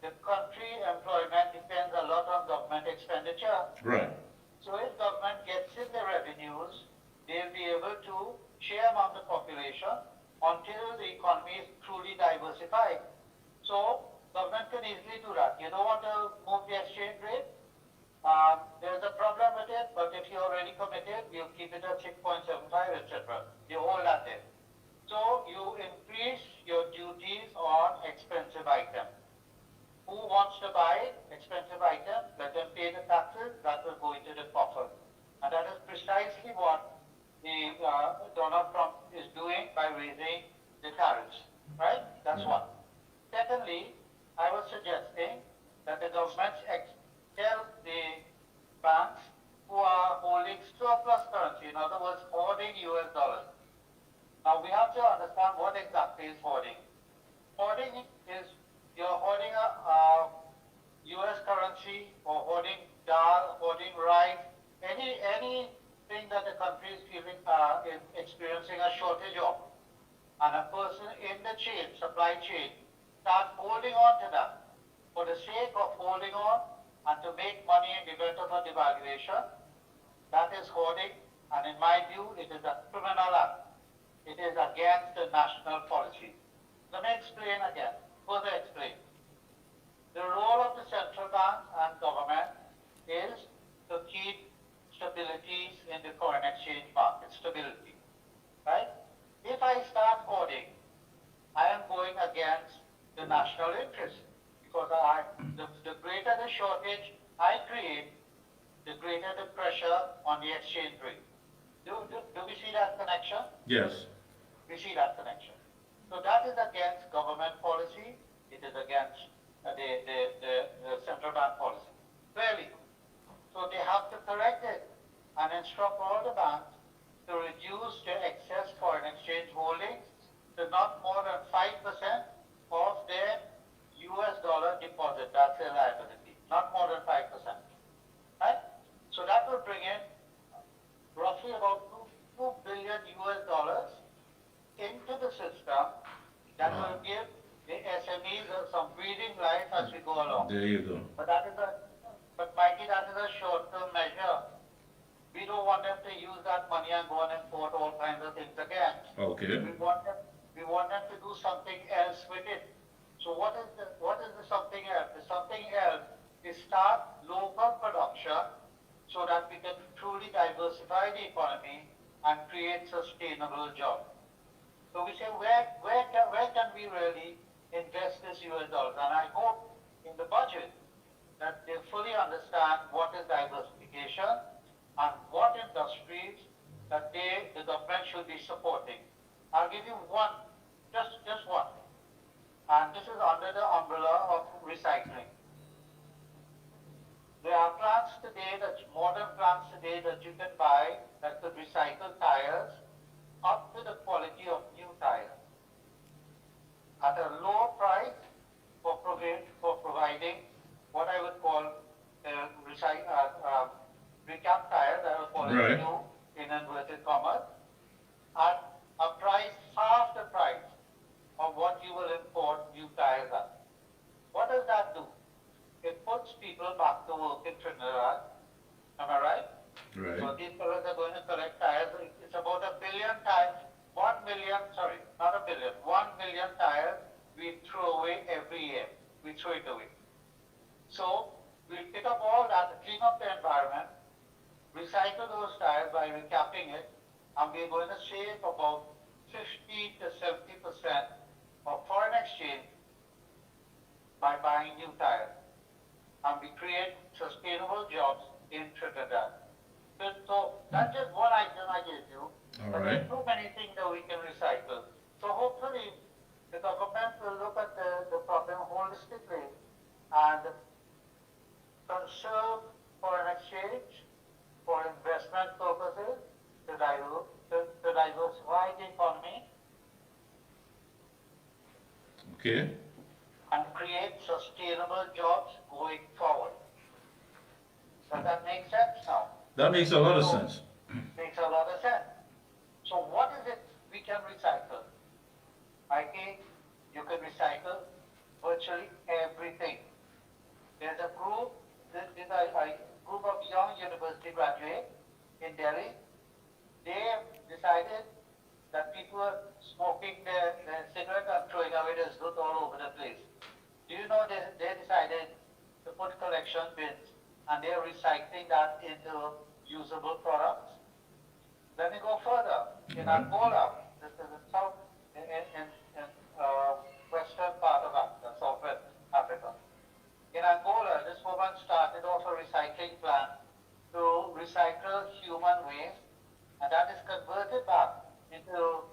the country employment depends a lot on government expenditure. Right. So if government gets in the revenues, they'll be able to share among the population until the economy is truly diversified. So government can easily do that. You don't want to move the exchange rate? There's a problem with it, but if you're already committed, we'll keep it at 6.75, etc. You hold that there. So you increase your duties on expensive items. Who wants to buy expensive items? Let them pay the taxes. That will go into the coffers. And that is precisely what the Donald Trump is doing by raising the tariffs. Right? That's one. Secondly, I was suggesting that the government tell the banks who are holding surplus currency, in other words, hoarding US dollars. Now we have to understand what exactly is hoarding. Hoarding is you're hoarding a US currency or hoarding dal, hoarding rice, anything that the country is is experiencing a shortage of. And a person in the chain, supply chain, starts holding on to that for the sake of holding on and to make money in the event of a devaluation. That is hoarding, and in my view, it is a criminal act. It is against the national policy. Let me explain again, further explain. The role of the central bank and government is to keep stability in the foreign exchange market, stability, right? If I start hoarding, I am going against the national interest. Because the greater the shortage I create, the greater the pressure on the exchange rate. Do we see that connection? Yes. We see that connection. So that is against government policy. It is against the central bank policy. Clearly. So they have to correct it and instruct all the banks to reduce their excess foreign exchange holdings to not more than 5% of their US dollar deposit. That's a liability, not more than 5%. Right? So that will bring in roughly about $2 billion US dollars into the system that will give the SMEs some breathing life as we go along. There you go. But Mikey, that is a short-term measure. We don't want them to use that money and go and import all kinds of things again. Okay. We want them to do something else with it. So what is the something else? The something else is start local production so that we can truly diversify the economy and create sustainable jobs. So we say, where can we really invest this US dollars? And I hope in the budget that they fully understand what is diversification and what industries that the government should be supporting. I'll give you one, just one. And this is under the umbrella of recycling. There are plants today, modern plants today that you can buy that could recycle tires up to the quality of new tires at a low price for providing what I would call recap tires, I would call it new in inverted commas, at a price half the price of what you will import new tires at. What does that do? It puts people back to work in Trinidad. Am I right? Right. So these fellows are going to collect tires. It's about 1 billion tires. 1 million, sorry, not a billion. 1 million tires we throw away every year. We throw it away. So we'll pick up all that, clean up the environment, recycle those tires by recapping it, and we're going to save about 50 to 70% of foreign exchange by buying new tires. And we create sustainable jobs in Trinidad. So that's just one item I gave you. But there's so many things that we can recycle. So hopefully the the government will look at the problem holistically and conserve foreign exchange for investment purposes to diversify the economy Okay. and create sustainable jobs going forward. Does that make sense now? That makes a lot of sense. Makes a lot of sense. So what is it we can recycle? Mickie, you can recycle virtually everything. There's a group, there's a group of young university graduates in Delhi. They decided that people are smoking their cigarette and throwing away their zoot all over the place. Do you know they decided to put collection bins and they're recycling that into usable products? Let me go further. In Angola, this is in south, western part of Africa, southwest Africa. In Angola, this woman started off a recycling plant to recycle human waste, and that is converted back into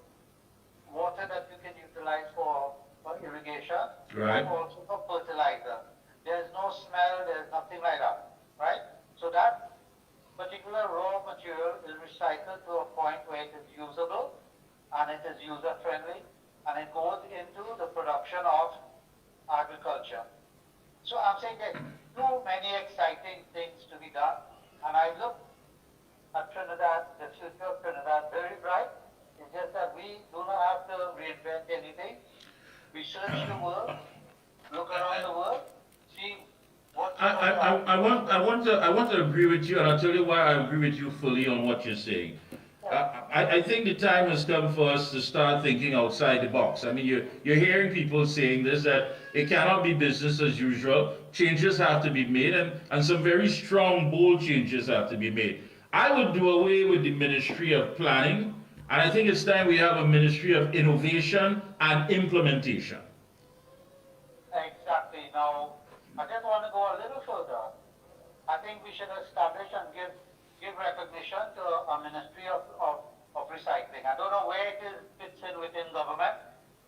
water that you can utilize for irrigation and also for fertilizer. There's no smell, there's nothing like that, right? So that particular raw material is recycled to a point where it is usable and it is user friendly and it goes into the production of agriculture. So I'm saying that too many exciting things to be done, and I look at Trinidad, the future of Trinidad, very bright. It's just that we do not have to reinvent anything. Research the world, look around the world, see what. I want to agree with you, and I'll tell you why I agree with you fully on what you're saying. I think the time has come for us to start thinking outside the box. I mean, you're hearing people saying this, that it cannot be business as usual. Changes have to be made, and some very strong, bold changes have to be made. I would do away with the Ministry of Planning, and I think it's time we have a Ministry of Innovation and Implementation. Exactly. Now, I just want to go a little further. I think we should establish and give recognition to a Ministry of Recycling. I don't know where it fits in within government,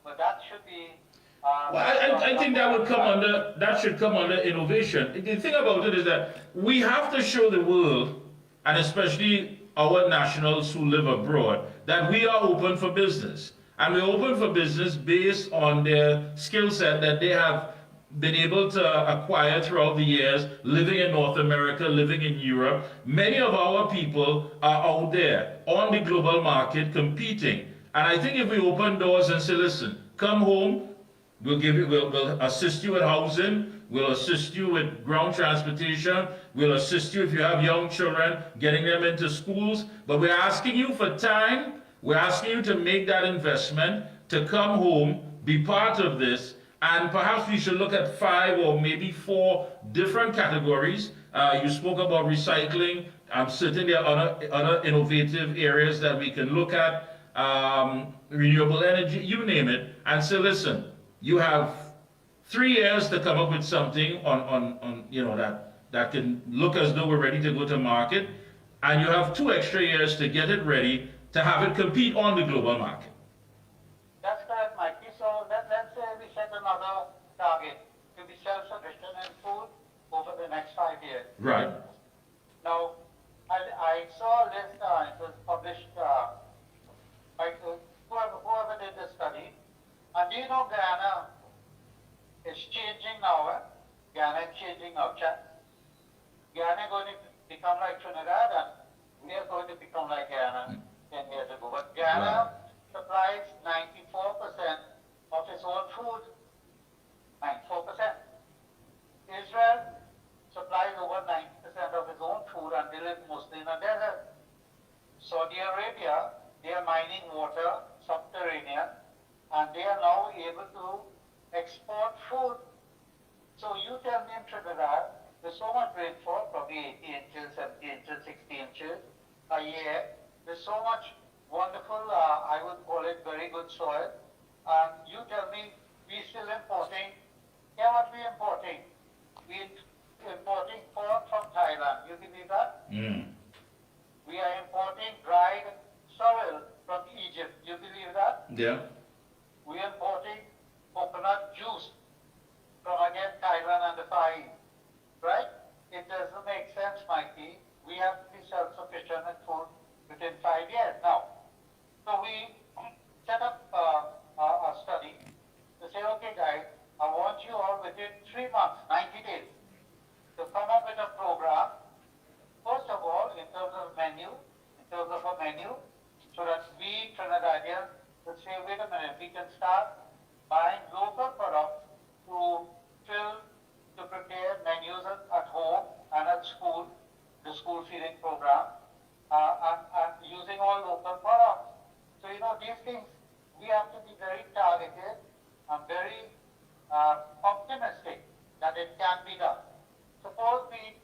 but that should be. Well, I think that should come under innovation. The thing about it is that we have to show the world, and especially our nationals who live abroad, that we are open for business. And we're open for business based on their skill set that they have been able to acquire throughout the years, living in North America, living in Europe. Many of our people are out there on the global market competing. And I think if we open doors and say, listen, come home, we'll assist you with housing, we'll assist you with ground transportation, we'll assist you if you have young children, getting them into schools, but we're asking you for time, we're asking you to make that investment, to come home, be part of this, and perhaps we should look at 5 or maybe 4 different categories. You spoke about recycling. I'm certain there are other innovative areas that we can look at, renewable energy, you name it, and say, listen, you have 3 years to come up with something that can look as though we're ready to go to market, and you have 2 extra years to get it ready to have it compete on the global market. That's correct, Mikey. So let's say we set another target to be self-sufficient in food over the next 5 years. Right. Now, I saw a list, it was published by whoever did the study. And do you know Guyana is changing now? Guyana is changing now. Guyana is going to become like Trinidad, and we are going to become like Guyana 10 years ago. But Guyana supplies 94% of its own food. 94%. Israel supplies over 90% of its own food, and they live mostly in a desert. Saudi Arabia, they are mining water, subterranean, and they are now able to export food. So you tell me in Trinidad, there's so much rainfall, probably 80 inches, 70 inches, 60 inches a year. There's so much wonderful, I would call it very good soil. And you tell me, we're still importing. Yeah, what we're importing? We're importing corn from Thailand. You believe that? We are importing dried sorrel from Egypt. You believe that? Yeah. We are importing 3 months, 90 days, to come up with a program, first of all, in terms of a menu, so that we Trinidadians will say, wait a minute, we can start buying local products to prepare menus at home and at school, the school feeding program, and using all local products. So, these things, we have to be very targeted and very optimistic that it can be done. Suppose we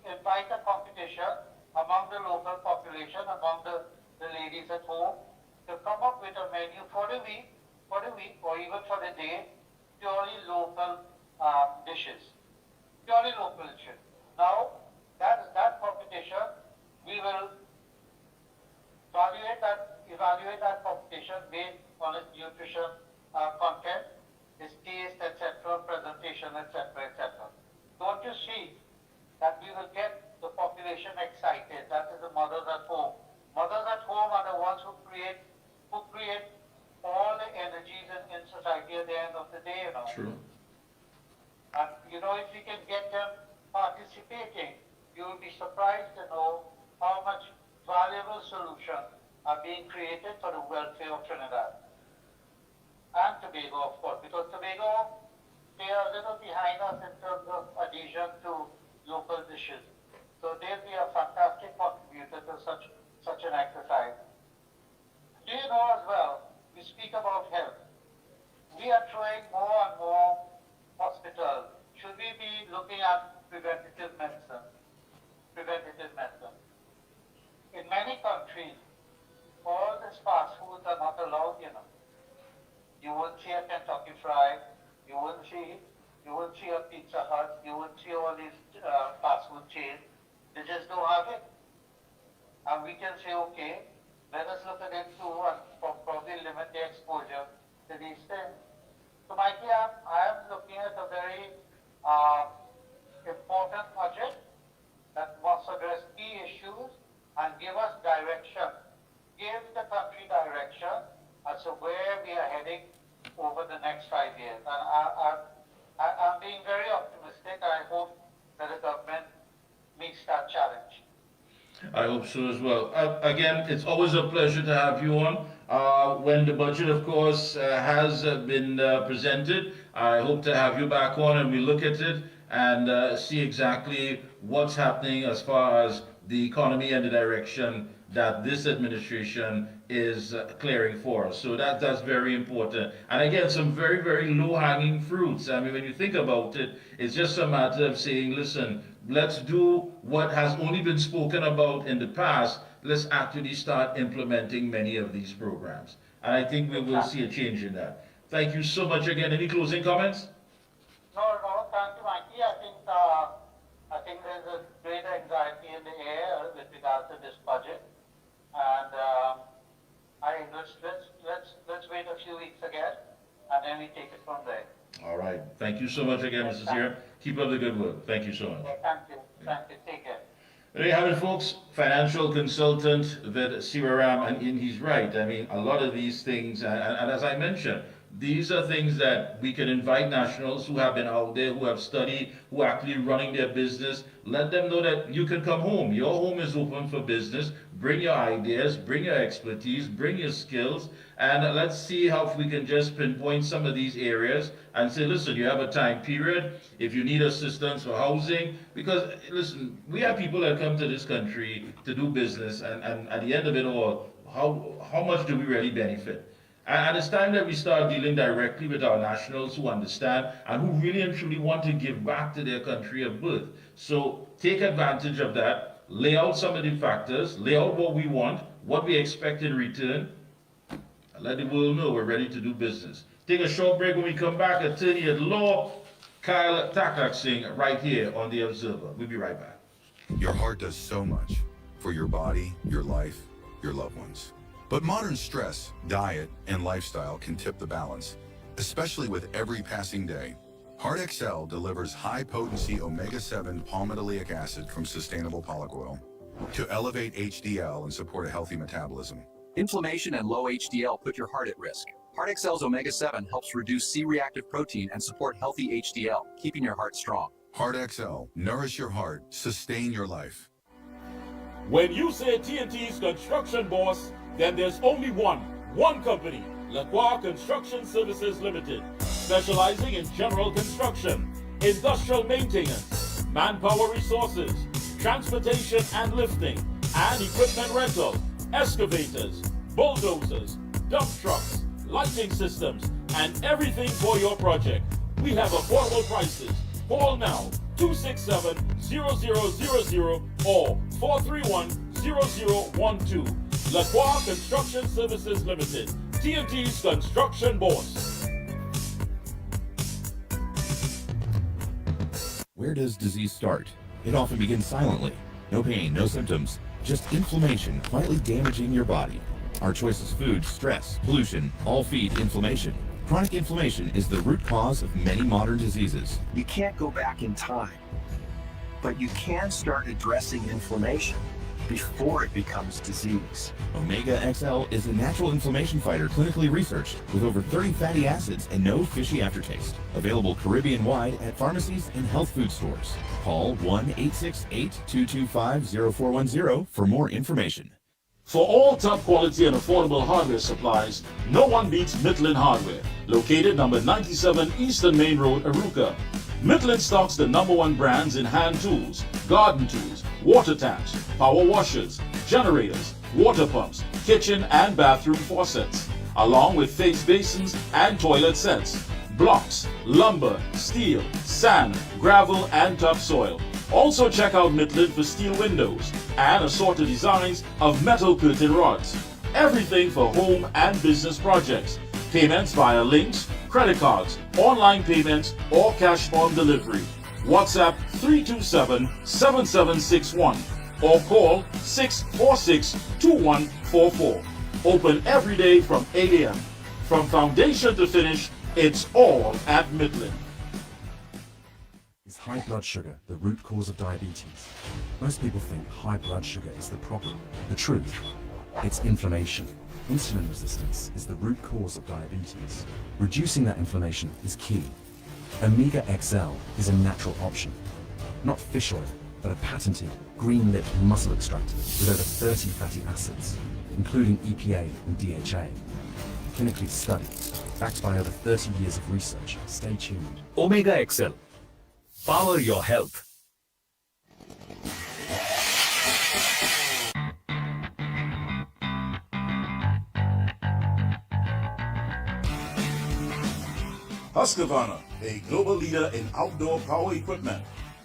invite a competition among the local population, among the ladies at home, to come up with a menu for the week, or even for the day, purely local dishes. Now, that competition, we will evaluate that competition based on its nutrition content, its taste, etc., presentation, etc. Don't you see that we will get the population excited? That is the mothers at home. Mothers at home are the ones who create all the energies in society at the end of the day, True. And if we can get them participating, you will be surprised to know how much valuable solutions are being created for the welfare of Trinidad. And Tobago, of course, because Tobago, they are a little behind us in terms of adhesion to local dishes. So they'll be a fantastic contributor to such an exercise. Do you know as well, we speak about health. We are trying more and more hospitals. Should we be looking at preventative medicine? In many countries, all these fast foods are not allowed, You won't see a Kentucky Fried, you won't see a Pizza Hut, you won't see all these fast food chains. They just don't have it. And we can say, okay, let us look at it too and probably limit the exposure to these things. So Mikey, I am looking at a very important budget that must address key issues and give us direction. Give the country direction as to where we are heading over the next 5 years. And I'm being very optimistic. I hope that the government meets that challenge. I hope so as well. Again, it's always a pleasure to have you on. When the budget, of course, has been presented, I hope to have you back on and we look at it and see exactly what's happening as far as the economy and the direction that this administration is clearing for us. So that's very important. And again, some very, very low-hanging fruits. I mean, when you think about it, it's just a matter of saying, listen, let's do what has only been spoken about in the past. Let's actually start implementing many of these programs. And I think we will see a change in that. Thank you so much again. Any closing comments? No, thank you, Mikey. I think there's a great anxiety in the air with regard to this budget. And let's wait a few weeks again, and then we take it from there. All right. Thank you so much again, Mrs. Kerr. Keep up the good work. Thank you so much. Thank you. Take care. There you have it, folks. Financial consultant Ved Siraram, and he's right. I mean, a lot of these things, and as I mentioned, these are things that we can invite nationals who have been out there, who have studied, who are actually running their business. Let them know that you can come home. Your home is open for business. Bring your ideas, bring your expertise, bring your skills, and let's see how we can just pinpoint some of these areas and say, listen, you have a time period. If you need assistance for housing, because listen, we have people that come to this country to do business, and at the end of it all, how much do we really benefit? And it's time that we start dealing directly with our nationals who understand and who really and truly want to give back to their country of birth. So take advantage of that, lay out some of the factors, lay out what we want, what we expect in return, and let the world know we're ready to do business. Take a short break. When we come back, attorney at law, Kyle Takak Singh, right here on The Observer. We'll be right back. Your heart does so much for your body, your life, your loved ones. But modern stress, diet, and lifestyle can tip the balance, especially with every passing day. Heart XL delivers high-potency omega-7 palmitoleic acid from sustainable pollock oil to elevate HDL and support a healthy metabolism. Inflammation and low HDL put your heart at risk. Heart XL's omega-7 helps reduce C-reactive protein and support healthy HDL, keeping your heart strong. Heart XL. Nourish your heart. Sustain your life. When you say TNT's construction boss, then there's only one company, Lacroix Construction Services Limited, specializing in general construction, industrial maintenance, manpower resources, transportation and lifting, and equipment rental, excavators, bulldozers, dump trucks, lighting systems, and everything for your project. We have affordable prices. Call now, 267-0000 or 431-0012. Lacroix Construction Services Limited, TNT's construction boss. Where does disease start? It often begins silently. No pain, no symptoms, just inflammation quietly damaging your body. Our choice is food, stress, pollution, all feed inflammation. Chronic inflammation is the root cause of many modern diseases. You can't go back in time, but you can start addressing inflammation before it becomes disease. Omega XL is a natural inflammation fighter clinically researched with over 30 fatty acids and no fishy aftertaste. Available Caribbean-wide at pharmacies and health food stores. Call 1-868-225-0410 for more information. For all top quality and affordable hardware supplies, no one beats Midland Hardware, located number 97 Eastern Main Road, Arouca. Midland stocks the #1 brands in hand tools, garden tools, water taps, power washers, generators, water pumps, kitchen and bathroom faucets, along with face basins and toilet sets, blocks, lumber, steel, sand, gravel and topsoil. Also check out Midland for steel windows and assorted designs of metal curtain rods. Everything for home and business projects. Payments via links, credit cards, online payments, or cash on delivery. WhatsApp 327-7761 or call 646-2144. Open every day from 8 a.m. From foundation to finish, it's all at Midland. Is high blood sugar the root cause of diabetes? Most people think high blood sugar is the problem. The truth, it's inflammation. Insulin resistance is the root cause of diabetes. Reducing that inflammation is key. Omega XL is a natural option. Not fish oil, but a patented green-lipped muscle extractor with over 30 fatty acids, including EPA and DHA. Clinically studied, backed by over 30 years of research. Stay tuned. Omega XL. Power your health. Husqvarna, a global leader in outdoor power equipment,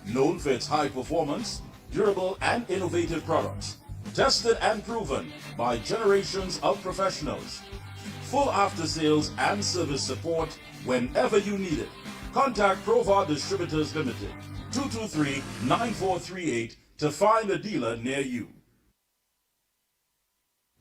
known for its high performance, durable and innovative products, tested and proven by generations of professionals. Full after-sales and service support whenever you need it. Contact Provar Distributors Limited, 223-9438 to find a dealer near you.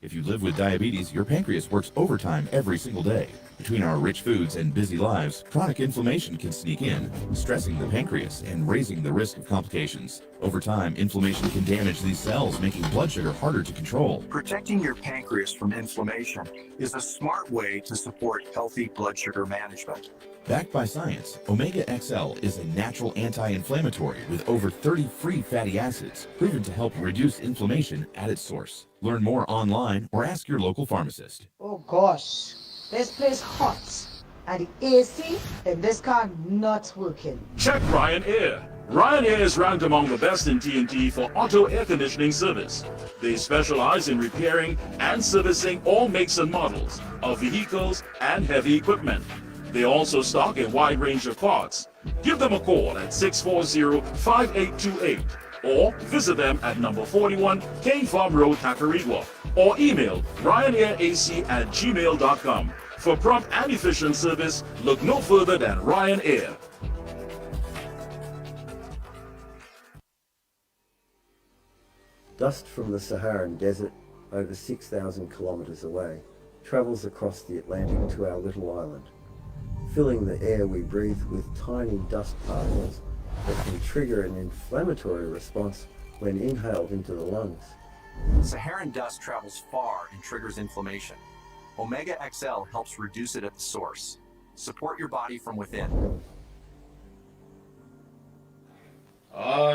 If you live with diabetes, your pancreas works overtime every single day. Between our rich foods and busy lives, chronic inflammation can sneak in, stressing the pancreas and raising the risk of complications. Over time, inflammation can damage these cells, making blood sugar harder to control. Protecting your pancreas from inflammation is a smart way to support healthy blood sugar management. Backed by science, Omega XL is a natural anti-inflammatory with over 30 free fatty acids, proven to help reduce inflammation at its source. Learn more online or ask your local pharmacist. Oh gosh, this place hot. And the AC in this car not working. Check Ryan Air. Ryan Air is ranked among the best in TNT for auto air conditioning service. They specialize in repairing and servicing all makes and models of vehicles and heavy equipment. They also stock a wide range of parts. Give them a call at 640-5828 or visit them at number 41 Kane Farm Road, Tacarigua, or email ryanairac@gmail.com. For prompt and efficient service, look no further than Ryan Air. Dust from the Saharan desert, over 6,000 kilometers away, travels across the Atlantic to our little island, filling the air we breathe with tiny dust particles that can trigger an inflammatory response when inhaled into the lungs. Saharan dust travels far and triggers inflammation. Omega XL helps reduce it at the source. Support your body from within.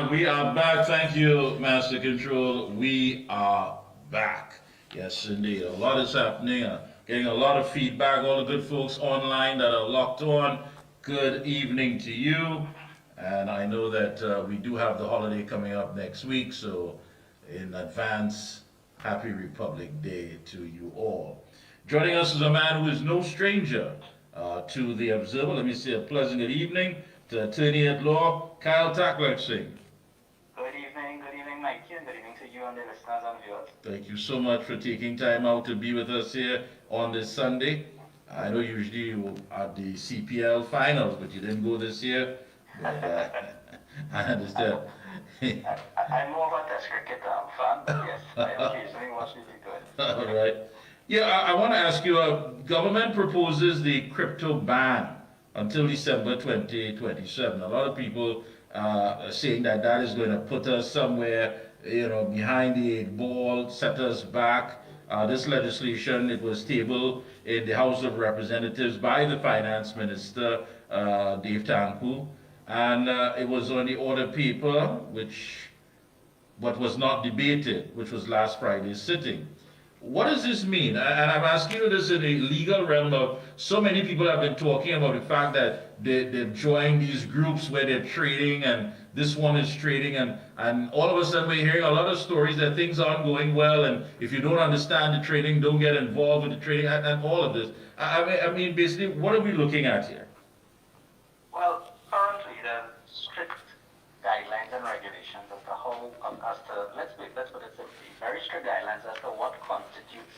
We are back. Thank you, Master Control. We are back. Yes, indeed. A lot is happening. Getting a lot of feedback. All the good folks online that are locked on. Good evening to you. And I know that we do have the holiday coming up next week. So, in advance, Happy Republic Day to you all. Joining us is a man who is no stranger to the Observer. Let me say a pleasant good evening to Attorney at Law, Kyle Tacklerson. Good evening, Mikey, and good evening to you and the listeners and viewers. Thank you so much for taking time out to be with us here on this Sunday. I know usually you are at the CPL finals, but you didn't go this year. But, I understand. I'm more of a test cricket fan, but yes, I occasionally watch the good. All right. Yeah, I want to ask you, government proposes the crypto ban until December 2027. A lot of people are saying that that is going to put us somewhere, behind the eight ball, set us back. This legislation, it was tabled in the House of Representatives by the Finance Minister, Dave Tanku, and it was on the order paper, but was not debated, which was last Friday's sitting. What does this mean? And I'm asking you this in a legal realm of so many people have been talking about the fact that they've joined these groups where they're trading and this one is trading and all of a sudden we're hearing a lot of stories that things aren't going well and if you don't understand the trading, don't get involved with the trading and all of this. I mean, basically, what are we looking at here? Well, currently the strict guidelines and regulations as to how, let's put it simply, very strict guidelines as to what constitutes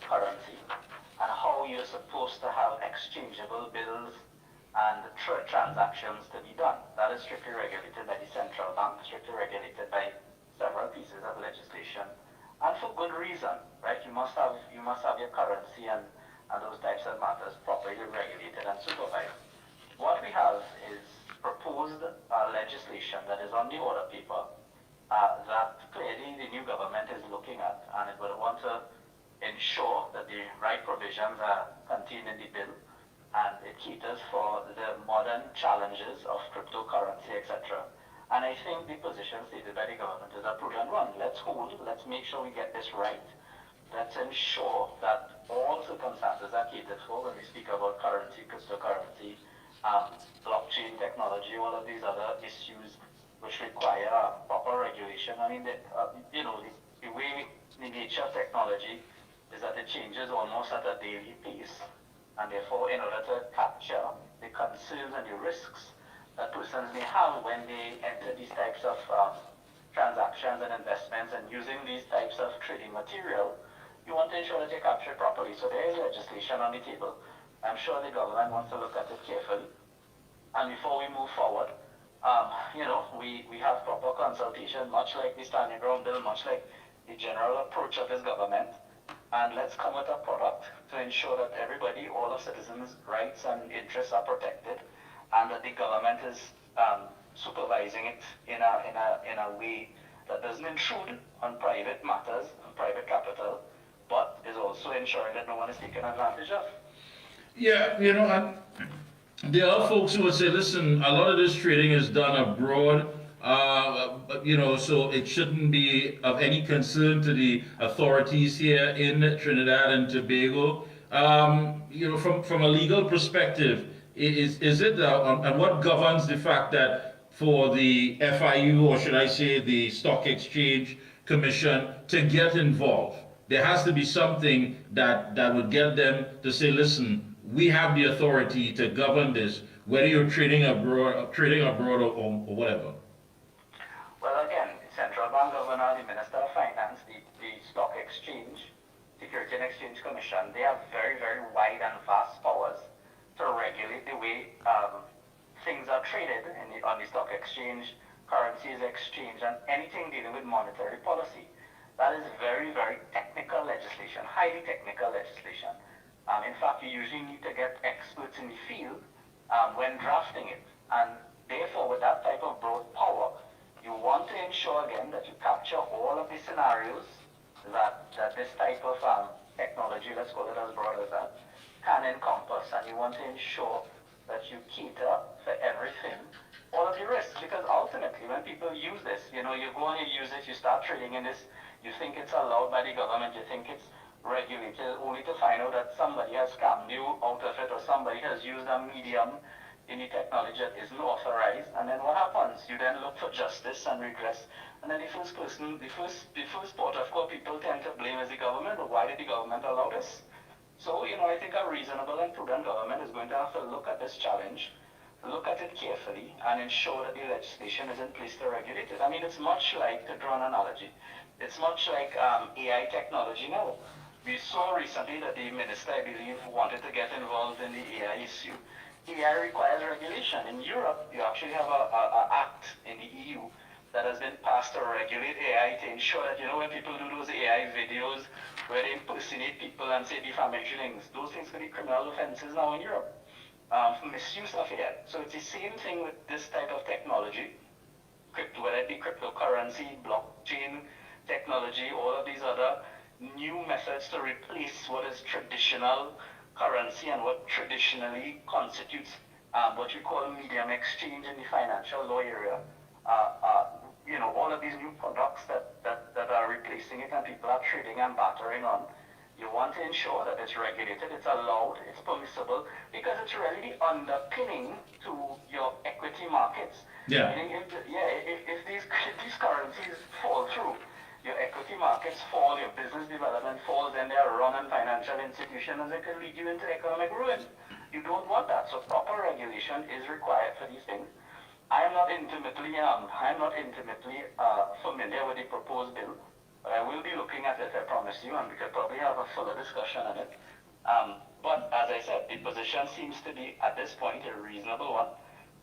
currency and how you're supposed to have exchangeable bills and transactions to be done. That is strictly regulated by the central bank, strictly regulated by several pieces of legislation, and for good reason, right? You must have your currency and those types of matters properly regulated and supervised. What we have is proposed legislation that is on the order paper that clearly the new government is looking at, and it would want to ensure that the right provisions are contained in the bill and it caters for the modern challenges of cryptocurrency, etc. And I think the position stated by the government is a prudent one. Let's make sure we get this right. Let's ensure that all circumstances are catered for when we speak about currency, cryptocurrency, blockchain technology, all of these other issues which require proper regulation. I mean, the way the nature of technology is that it changes almost at a daily pace, and therefore, in order to capture the concerns and the risks that persons may have when they enter these types of transactions and investments and using these types of trading material, you want to ensure that you capture it properly. So there is legislation on the table. I'm sure the government wants to look at it carefully. And before we move forward, we have proper consultation, much like the Standing Ground Bill, much like the general approach of this government. And let's come with a product to ensure that everybody, all of citizens' rights and interests are protected, and that the government is supervising it in a way that doesn't intrude on private matters, on private capital, but is also ensuring that no one is taken advantage of. Yeah, there are folks who would say, listen, a lot of this trading is done abroad, so it shouldn't be of any concern to the authorities here in Trinidad and Tobago. From a legal perspective, is it, and what governs the fact that for the FIU, or should I say the Stock Exchange Commission, to get involved? There has to be something that would get them to say, listen, we have the authority to govern this, whether you're trading abroad or whatever. Well, again, the central bank governor, the Minister of Finance, the Stock Exchange, Security and Exchange Commission, they have very, very wide and vast powers to regulate the way things are traded on the stock exchange, currencies exchange, and anything dealing with monetary policy. That is very, very technical legislation, highly technical legislation. In fact, you usually need to get experts in the field when drafting it. And therefore, with that type of broad power, you want to ensure, again, that you capture all of the scenarios that this type of technology, let's call it as broad as that, can encompass, and you want to ensure that you cater for everything, all of the risks, because ultimately when people use this, you go and you use it, you start trading in this, you think it's allowed by the government, you think it's regulated, only to find out that somebody has scammed you out of it, or somebody has used a medium in the technology that isn't authorized, and then what happens? You then look for justice and redress, and then the first port of call people tend to blame is the government. Why did the government allow this? So, I think a reasonable and prudent government is going to have to look at this challenge, look at it carefully, and ensure that the legislation is in place to regulate it. I mean, it's much like, to draw an analogy, it's much like AI technology now. We saw recently that the minister, I believe, wanted to get involved in the AI issue. AI requires regulation. In Europe, you actually have an act in the EU that has been passed to regulate AI to ensure that, when people do those AI videos where they impersonate people and say defamation things, those things can be criminal offenses now in Europe. Misuse of AI. So it's the same thing with this type of technology, whether it be cryptocurrency, blockchain technology, all of these other new methods to replace what is traditional currency and what traditionally constitutes what we call medium exchange in the financial law area. All of these new products that are replacing it and people are trading and bartering on. You want to ensure that it's regulated, it's allowed, it's permissible, because it's really the underpinning to your equity markets. Yeah. If these currencies fall through, your equity markets fall, your business development falls, and they are run on financial institutions, and they can lead you into economic ruin. You don't want that. So proper regulation is required for these things. I'm not intimately familiar with the proposed bill, but I will be looking at it, I promise you, and we could probably have a fuller discussion on it. But as I said, the position seems to be, at this point, a reasonable one.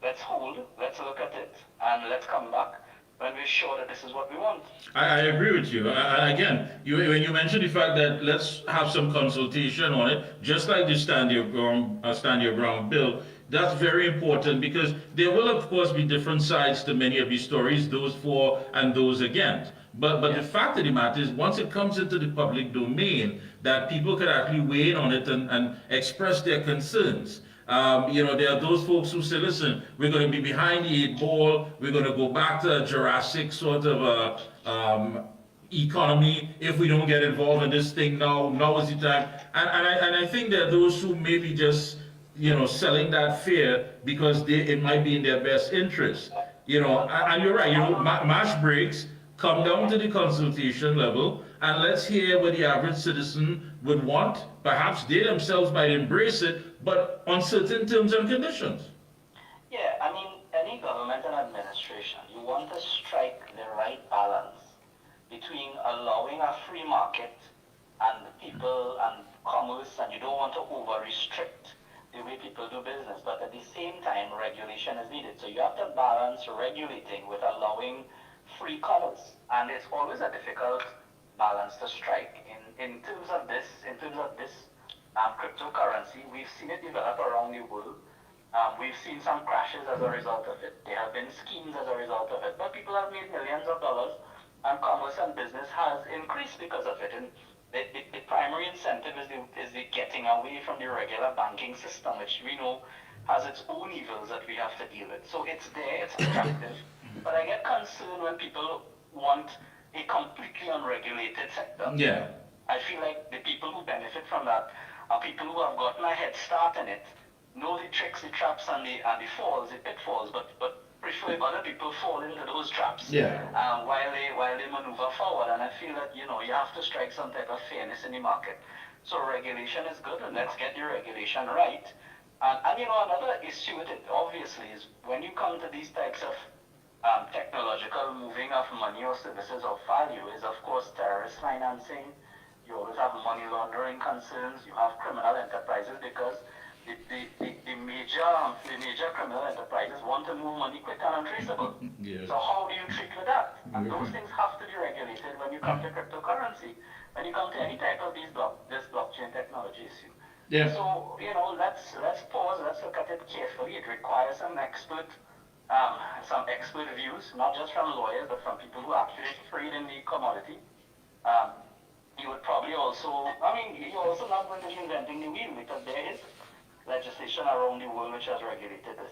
Let's hold, let's look at it, and let's come back when we're sure that this is what we want. I agree with you. Again, when you mentioned the fact that let's have some consultation on it, just like the stand your ground bill, that's very important, because there will of course be different sides to many of these stories, those for and those against. But the fact of the matter is, once it comes into the public domain, that people can actually weigh in on it and express their concerns. There are those folks who say, listen, we're going to be behind the 8 ball, we're going to go back to a Jurassic sort of economy if we don't get involved in this thing now. Now is the time. And I think there are those who may be just, selling that fear because it might be in their best interest. And you're right, mash breaks, come down to the consultation level, and let's hear what the average citizen would want. Perhaps they themselves might embrace it, but on certain terms and conditions. Yeah, I mean, any government and administration, you want to strike the right balance between allowing a free market and people and commerce, and you don't want to over-restrict the way people do business, but at the same time, regulation is needed. So you have to balance regulating with allowing free commerce, and it's always a difficult balance to strike. In terms of this cryptocurrency, we've seen it develop around the world. We've seen some crashes as a result of it. There have been schemes as a result of it, but people have made millions of dollars, and commerce and business has increased because of it. And the primary incentive is the getting away from the regular banking system, which we know has its own evils that we have to deal with. So it's there, it's attractive, but I get concerned when people want a completely unregulated sector. Yeah. I feel like the people who benefit from that are people who have gotten a head start in it, know the tricks, the traps, and the falls, the pitfalls, but prefer if other people fall into those traps. Yeah. While they maneuver forward. And I feel that you have to strike some type of fairness in the market. So regulation is good, and let's get the regulation right. And another issue with it, obviously, is when you come to these types of technological moving of money or services of value, is of course terrorist financing. You always have money laundering concerns. You have criminal enterprises, because the major criminal enterprises want to move money quick and untraceable. Yes. So how do you treat with that? And those things have to be regulated when you come to cryptocurrency, when you come to any type of this blockchain technology issue. Yeah. So let's pause. Let's look at it carefully. It requires some expert views, not just from lawyers, but from people who actually trade in the commodity. you would probably also, I mean, you're also not going to be inventing the wheel because there is legislation around the world which has regulated this.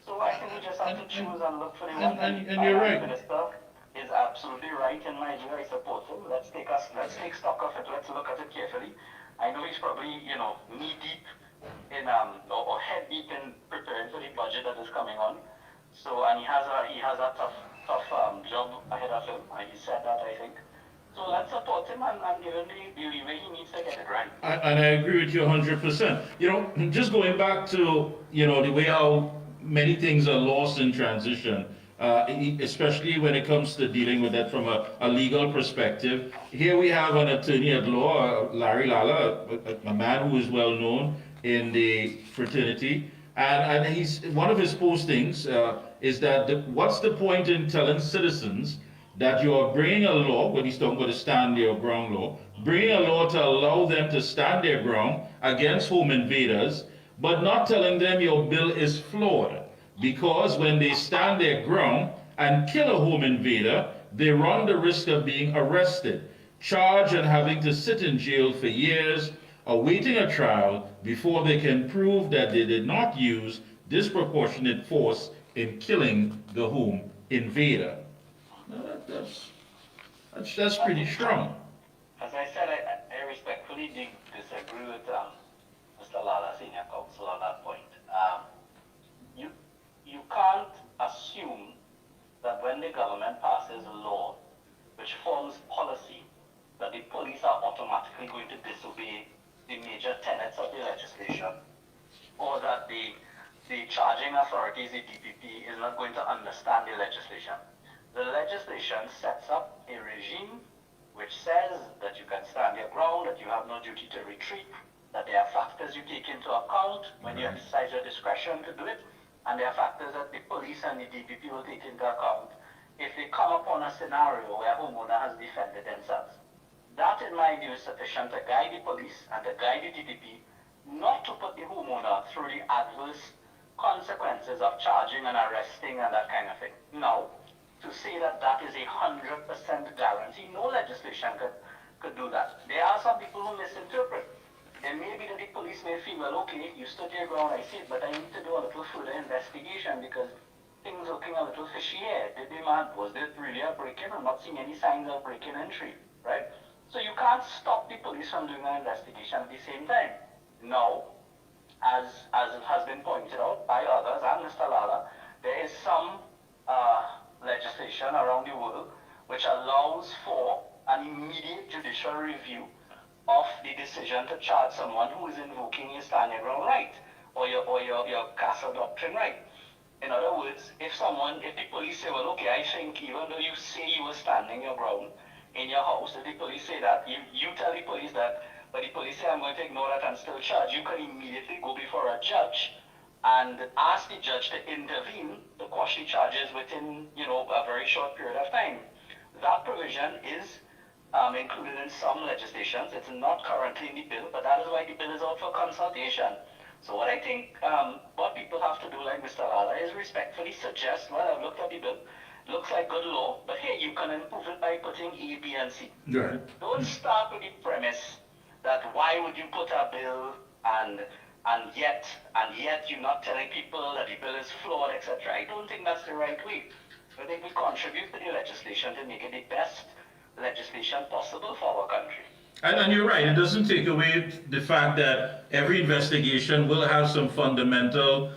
So I think we just have to choose and look for the one. And you're right. The minister is absolutely right in my view. I support him. Let's take stock of it. Let's look at it carefully. I know he's probably, knee deep in or head deep in preparing for the budget that is coming on. So and he has a tough job ahead of him. And he said that, I think. So let's support him and give him the way he needs to get it right. And I agree with you 100%. Just going back to, the way how many things are lost in transition, especially when it comes to dealing with that from a legal perspective. Here we have an attorney at law, Larry Lala, a man who is well known in the fraternity. And he's one of his postings is that what's the point in telling citizens that you are bringing a law, when he's talking about the stand their ground law, bringing a law to allow them to stand their ground against home invaders, but not telling them your bill is flawed. Because when they stand their ground and kill a home invader, they run the risk of being arrested, charged and having to sit in jail for years, awaiting a trial before they can prove that they did not use disproportionate force in killing the home invader. Now that's pretty strong. As I said, I respectfully disagree with Mr. Lala, senior counsel, on that point. You can't assume that when the government passes a law which forms policy, that the police are automatically going to disobey the major tenets of the legislation, or that the charging authorities, the DPP, is not going to understand the legislation. The legislation sets up a regime which says that you can stand your ground, that you have no duty to retreat, that there are factors you take into account when you exercise your discretion to do it, and there are factors that the police and the DPP will take into account if they come upon a scenario where a homeowner has defended themselves. That, in my view, is sufficient to guide the police and to guide the DPP not to put the homeowner through the adverse consequences of charging and arresting and that kind of thing. Now, to say that that is 100% guarantee, no legislation could do that. There are some people who misinterpret. It may be that the police may feel, well, okay, you stood your ground, I see it, but I need to do a little further investigation because things looking a little fishy here. Did they mad? Was it really a break-in? I'm not seeing any signs of break-in entry, right? So you can't stop the police from doing an investigation at the same time. Now, as it has been pointed out by others and Mr. Lala, there is some legislation around the world which allows for an immediate judicial review of the decision to charge someone who is invoking your stand your ground right or your castle doctrine right. In other words, if the police say, well, okay, I think even though you say you were standing your ground in your house, if the police say that, you tell the police that, but the police say I'm going to ignore that and still charge, you can immediately go before a judge and ask the judge to intervene to quash the charges within, a very short period of time. That provision is included in some legislations. It's not currently in the bill, but that is why the bill is out for consultation. So what I think what people have to do, like Mr. Lala, is respectfully suggest, well, I've looked at the bill, looks like good law, but here you can improve it by putting A, B, and C. Right. Don't start with the premise that why would you put a bill and yet you're not telling people that the bill is flawed, etc. I don't think that's the right way. I think we contribute to the legislation to make it the best legislation possible for our country. And you're right, it doesn't take away the fact that every investigation will have some fundamental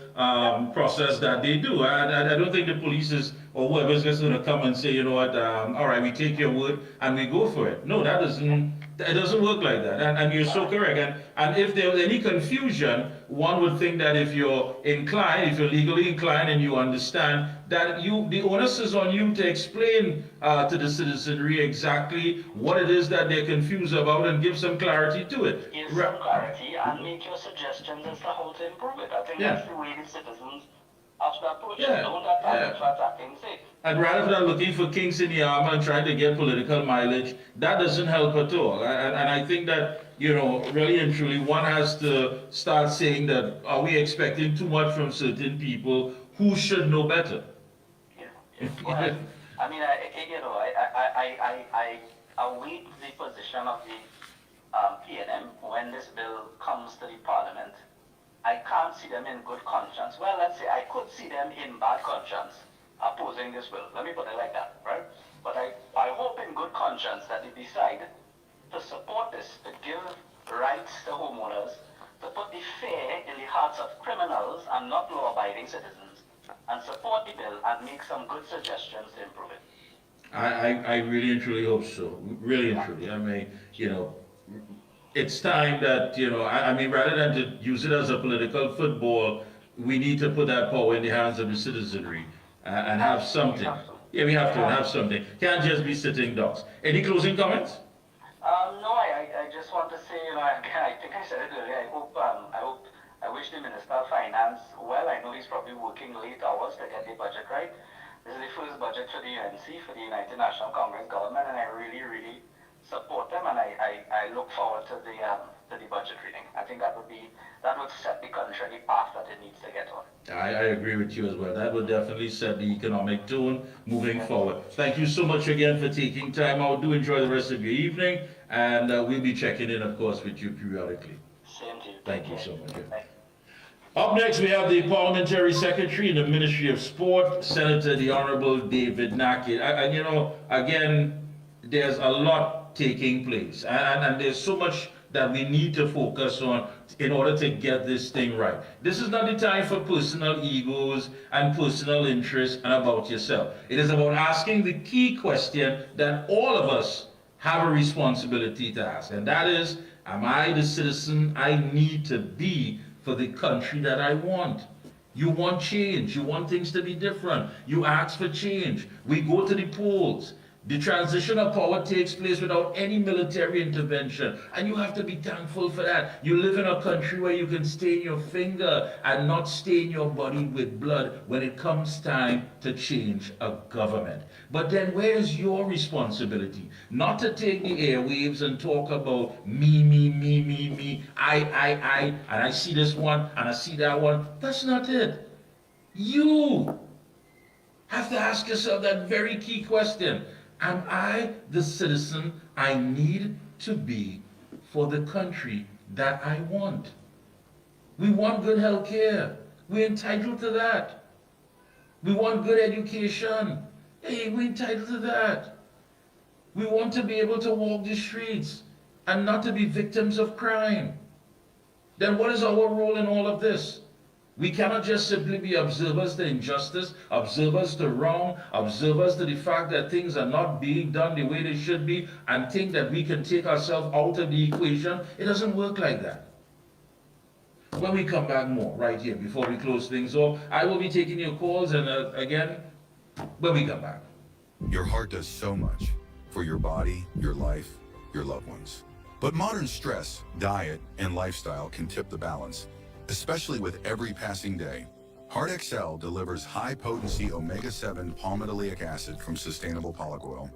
process that they do. I don't think the police is, or whoever is just going to come and say, you know what, all right, we take your word and we go for it. No, it doesn't work like that. And you're so correct. And if there was any confusion, one would think that if you're legally inclined and you understand that the onus is on you to explain to the citizenry exactly what it is that they're confused about and give some clarity to it. Give some clarity and make your suggestions as to how to improve it. I think that's the way the citizens have to approach it. Don't attack it for attacking sake. And rather than looking for kinks in the armor and trying to get political mileage, that doesn't help at all. And I think that, really and truly, one has to start saying that, are we expecting too much from certain people who should know better? Yeah. Well, I mean, I await the position of the P&M, when this bill comes to the Parliament, I can't see them in good conscience. Well, let's say I could see them in bad conscience opposing this bill. Let me put it like that, right? But I hope in good conscience that they decide to support this, to give rights to homeowners, to put the fear in the hearts of criminals and not law-abiding citizens, and support the bill and make some good suggestions to improve it. I really and truly hope so. Really and truly. I mean, it's time that, I mean, rather than to use it as a political football, we need to put that power in the hands of the citizenry and have something. Yeah, we have to have something. Can't just be sitting ducks. Any closing comments? No, I just want to say, I think I said it earlier. I wish the Minister of Finance well. I know he's probably working late hours to get the budget right. This is the first budget for the UNC, for the United National Congress government, and I really, really support them, and I look forward to the budget reading. I think that would set the country the path that it needs to get on. I agree with you as well. That would definitely set the economic tone moving forward. Thank you so much again for taking time out. Do enjoy the rest of your evening, and we'll be checking in, of course, with you periodically. Same to you. Thank you so much. Up next, we have the Parliamentary Secretary in the Ministry of Sport, Senator the Honorable David Nackett. And again, there's a lot taking place, and there's so much that we need to focus on in order to get this thing right. This is not the time for personal egos and personal interests and about yourself. It is about asking the key question that all of us have a responsibility to ask, and that is, am I the citizen I need to be for the country that I want? You want change. You want things to be different. You ask for change. We go to the polls. The transition of power takes place without any military intervention, and you have to be thankful for that. You live in a country where you can stain your finger and not stain your body with blood when it comes time to change a government. But then where's your responsibility? Not to take the airwaves and talk about me, I, and I see this one, and I see that one. That's not it. You have to ask yourself that very key question. Am I the citizen I need to be for the country that I want? We want good health care. We're entitled to that. We want good education. Hey, we're entitled to that. We want to be able to walk the streets and not to be victims of crime. Then what is our role in all of this? We cannot just simply be observers to injustice, observers to wrong, observers to the fact that things are not being done the way they should be, and think that we can take ourselves out of the equation. It doesn't work like that. When we come back more, right here, before we close things off, I will be taking your calls, and again, when we come back. Your heart does so much for your body, your life, your loved ones. But modern stress, diet, and lifestyle can tip the balance, especially with every passing day. Heart XL delivers high-potency omega-7 palmitoleic acid from sustainable pollock oil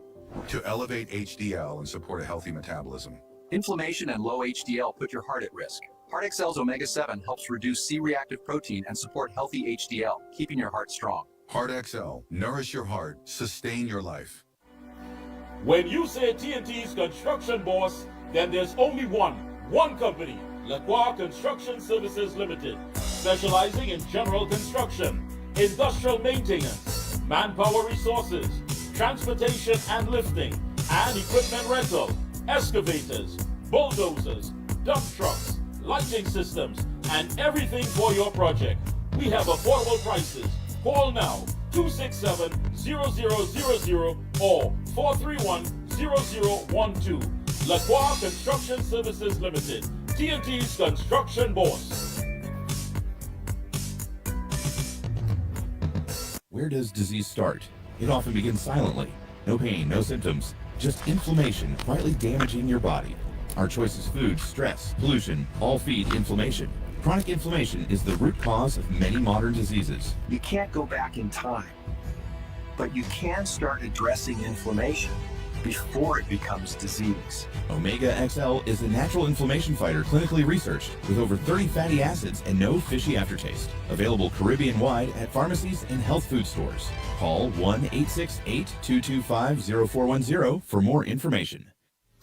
to elevate HDL and support a healthy metabolism. Inflammation and low HDL put your heart at risk. Heart XL's omega-7 helps reduce C-reactive protein and support healthy HDL, keeping your heart strong. Heart XL, nourish your heart, sustain your life. When you say TNT's construction boss, then there's only one company, Lacroix Construction Services Limited, specializing in general construction, industrial maintenance, manpower resources, transportation and lifting, and equipment rental, excavators, bulldozers, dump trucks, lighting systems, and everything for your project. We have affordable prices. Call now 267-0000 or 431-0012. Lacroix Construction Services Limited, TNT's construction boss. Where does disease start? It often begins silently. No pain, no symptoms, just inflammation quietly damaging your body. Our choice is food, stress, pollution, all feed inflammation. Chronic inflammation is the root cause of many modern diseases. You can't go back in time, but you can start addressing inflammation before it becomes disease. Omega XL is a natural inflammation fighter clinically researched with over 30 fatty acids and no fishy aftertaste. Available Caribbean-wide at pharmacies and health food stores. Call 1-868-225-0410 for more information.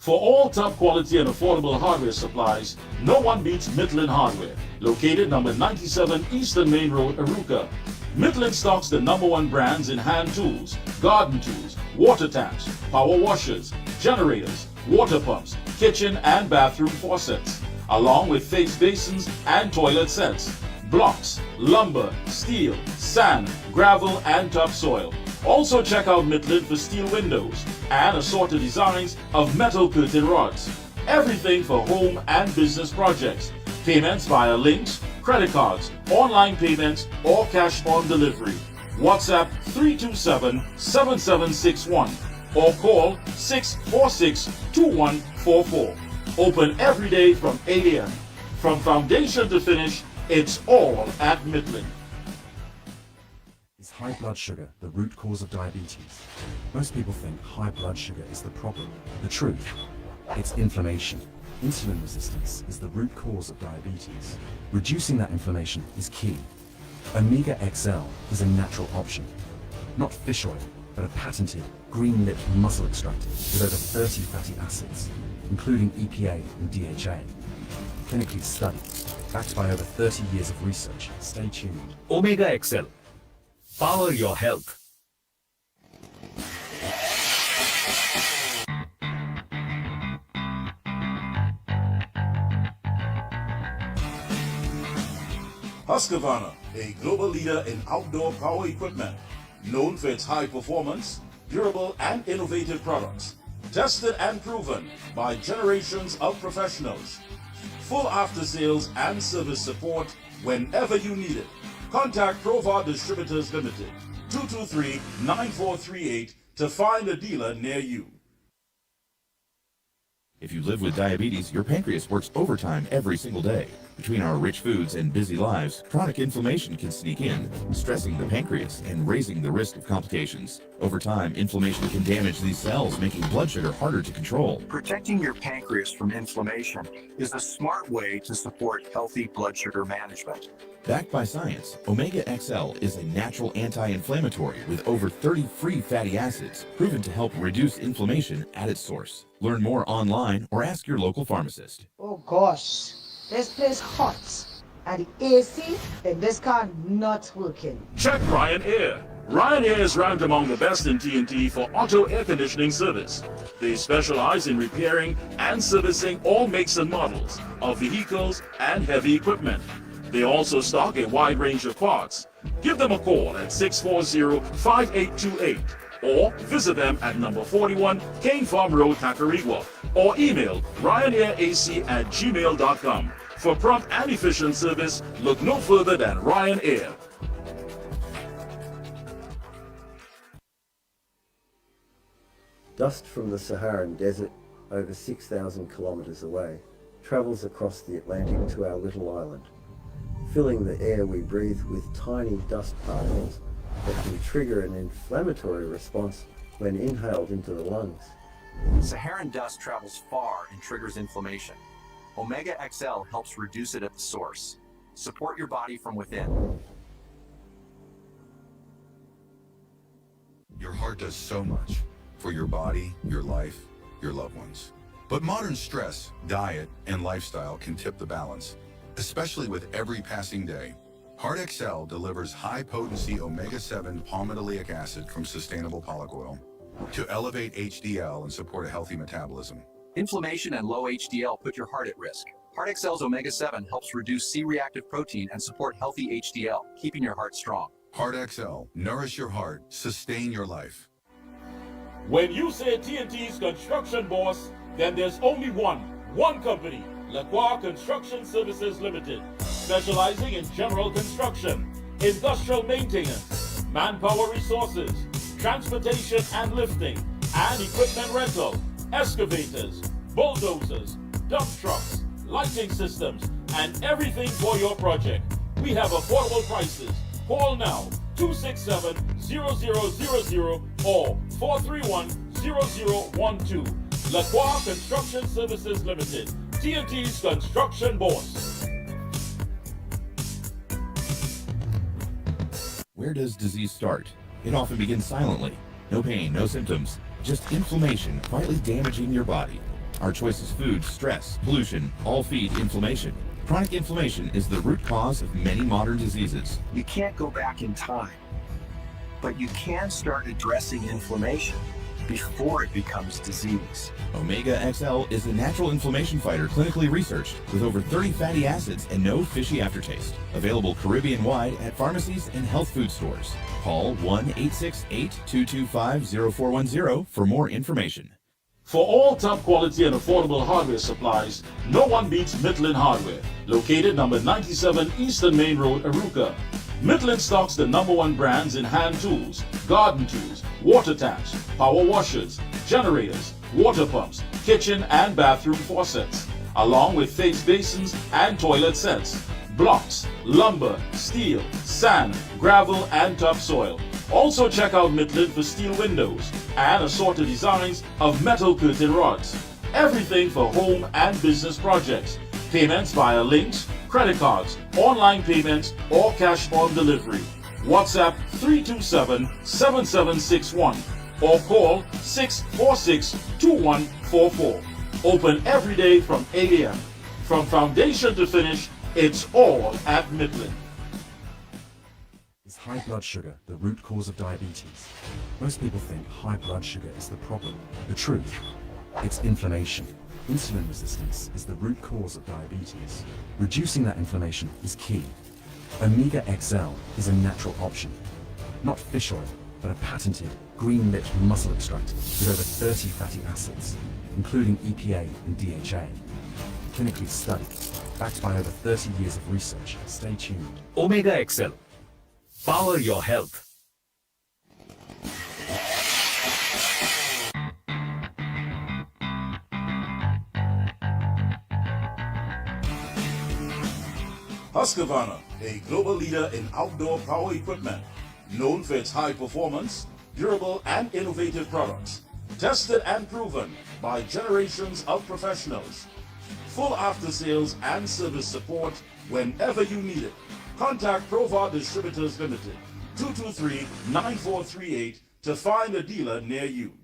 For all top quality and affordable hardware supplies, no one beats Midland Hardware, located number 97 Eastern Main Road, Arouca. Midland stocks the #1 brands in hand tools, garden tools, water taps, power washers, generators, water pumps, kitchen and bathroom faucets, along with face basins and toilet sets, blocks, lumber, steel, sand, gravel and topsoil. Also check out Midland for steel windows and assorted designs of metal curtain rods. Everything for home and business projects. Payments via links, credit cards, online payments, or cash on delivery. WhatsApp 327-7761 or call 646-2144. Open every day from 8 a.m. From foundation to finish, it's all at Midland. Is high blood sugar the root cause of diabetes? Most people think high blood sugar is the problem. The truth, it's inflammation. Insulin resistance is the root cause of diabetes. Reducing that inflammation is key. Omega XL is a natural option. Not fish oil, but a patented green-lipped muscle extractor with over 30 fatty acids, including EPA and DHA. Clinically studied, backed by over 30 years of research. Stay tuned. Omega XL. Power your health. Husqvarna, a global leader in outdoor power equipment, known for its high performance, durable and innovative products, tested and proven by generations of professionals. Full after sales and service support whenever you need it. Contact Provar Distributors Limited, 223-9438 to find a dealer near you. If you live with diabetes, your pancreas works overtime every single day. Between our rich foods and busy lives, chronic inflammation can sneak in, stressing the pancreas and raising the risk of complications. Over time, inflammation can damage these cells, making blood sugar harder to control. Protecting your pancreas from inflammation is a smart way to support healthy blood sugar management. Backed by science, Omega XL is a natural anti-inflammatory with over 30 free fatty acids, proven to help reduce inflammation at its source. Learn more online or ask your local pharmacist. Oh gosh, this place hot. And the AC in this car not working. Check Ryan Air. Ryan Air is ranked among the best in TNT for auto air conditioning service. They specialize in repairing and servicing all makes and models of vehicles and heavy equipment. They also stock a wide range of parts. Give them a call at 640-5828 or visit them at number 41 Cane Farm Road, Tacarigua, or email ryanairac@gmail.com. For prompt and efficient service, look no further than Ryan Air. Dust from the Saharan Desert, over 6,000 kilometers away, travels across the Atlantic to our little island, filling the air we breathe with tiny dust particles that can trigger an inflammatory response when inhaled into the lungs. Saharan dust travels far and triggers inflammation. Omega XL helps reduce it at the source. Support your body from within. Your heart does so much for your body, your life, your loved ones. But modern stress, diet, and lifestyle can tip the balance, especially with every passing day. Heart XL delivers high-potency omega-7 palmitoleic acid from sustainable pollock oil to elevate HDL and support a healthy metabolism. Inflammation and low HDL put your heart at risk. Heart XL's omega-7 helps reduce C-reactive protein and support healthy HDL, keeping your heart strong. Heart XL, nourish your heart, sustain your life. When you say TNT's construction boss, then there's only one company, Kerr Construction Services Limited, specializing in general construction, industrial maintenance, manpower resources, transportation and lifting, and equipment rental, excavators, bulldozers, dump trucks, lighting systems, and everything for your project. We have affordable prices. Call now, 267-0000 or 431-0012. Kerr Construction Services Limited, TNT's construction boss. Where does disease start? It often begins silently. No pain, no symptoms, just inflammation quietly damaging your body. Our choice is food, stress, pollution, all feed inflammation. Chronic inflammation is the root cause of many modern diseases. You can't go back in time, but you can start addressing inflammation before it becomes disease. Omega XL is a natural inflammation fighter clinically researched with over 30 fatty acids and no fishy aftertaste. Available Caribbean-wide at pharmacies and health food stores. Call 1-868-225-0410 for more information. For all top quality and affordable hardware supplies, no one beats Midland Hardware, located number 97 Eastern Main Road, Arouca. Midland stocks the #1 brands in hand tools, garden tools, water taps, power washers, generators, water pumps, kitchen and bathroom faucets, along with face basins and toilet sets, blocks, lumber, steel, sand, gravel and topsoil. Also check out Midland for steel windows and assorted designs of metal curtain rods. Everything for home and business projects. Payments via links, credit cards, online payments, or cash on delivery. WhatsApp 327-7761 or call 646-2144. Open every day from 8 a.m. From foundation to finish, it's all at Midland. Is high blood sugar the root cause of diabetes? Most people think high blood sugar is the problem. The truth, it's inflammation. Insulin resistance is the root cause of diabetes. Reducing that inflammation is key. Omega XL is a natural option. Not fish oil, but a patented green-lipped muscle extract with over 30 fatty acids, including EPA and DHA. Clinically studied, backed by over 30 years of research. Stay tuned. Omega XL. Power your health. Husqvarna, a global leader in outdoor power equipment, known for its high performance, durable and innovative products, tested and proven by generations of professionals. Full after-sales and service support whenever you need it. Contact Provar Distributors Limited, 223-9438 to find a dealer near you.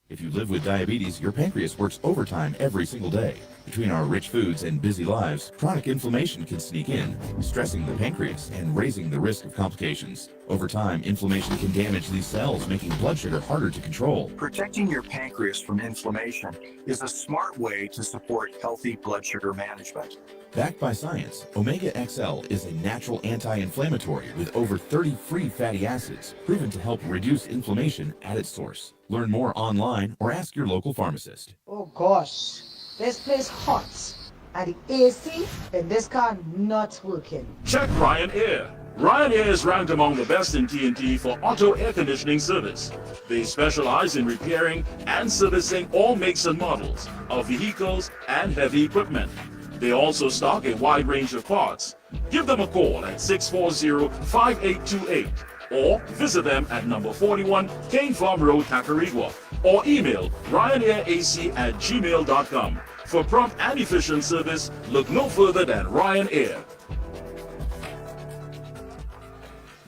If you live with diabetes, your pancreas works overtime every single day. Between our rich foods and busy lives, chronic inflammation can sneak in, stressing the pancreas and raising the risk of complications. Over time, inflammation can damage these cells, making blood sugar harder to control. Protecting your pancreas from inflammation is a smart way to support healthy blood sugar management. Backed by science, Omega XL is a natural anti-inflammatory with over 30 free fatty acids, proven to help reduce inflammation at its source. Learn more online or ask your local pharmacist. Oh gosh, this place hot. And the AC in this car not working. Check Ryan Air. Ryan Air is ranked among the best in TNT for auto air conditioning service. They specialize in repairing and servicing all makes and models of vehicles and heavy equipment. They also stock a wide range of parts. Give them a call at 640-5828 or visit them at number 41 Cane Farm Road, Tacarigua, or email ryanairac@gmail.com. For prompt and efficient service, look no further than Ryan Air.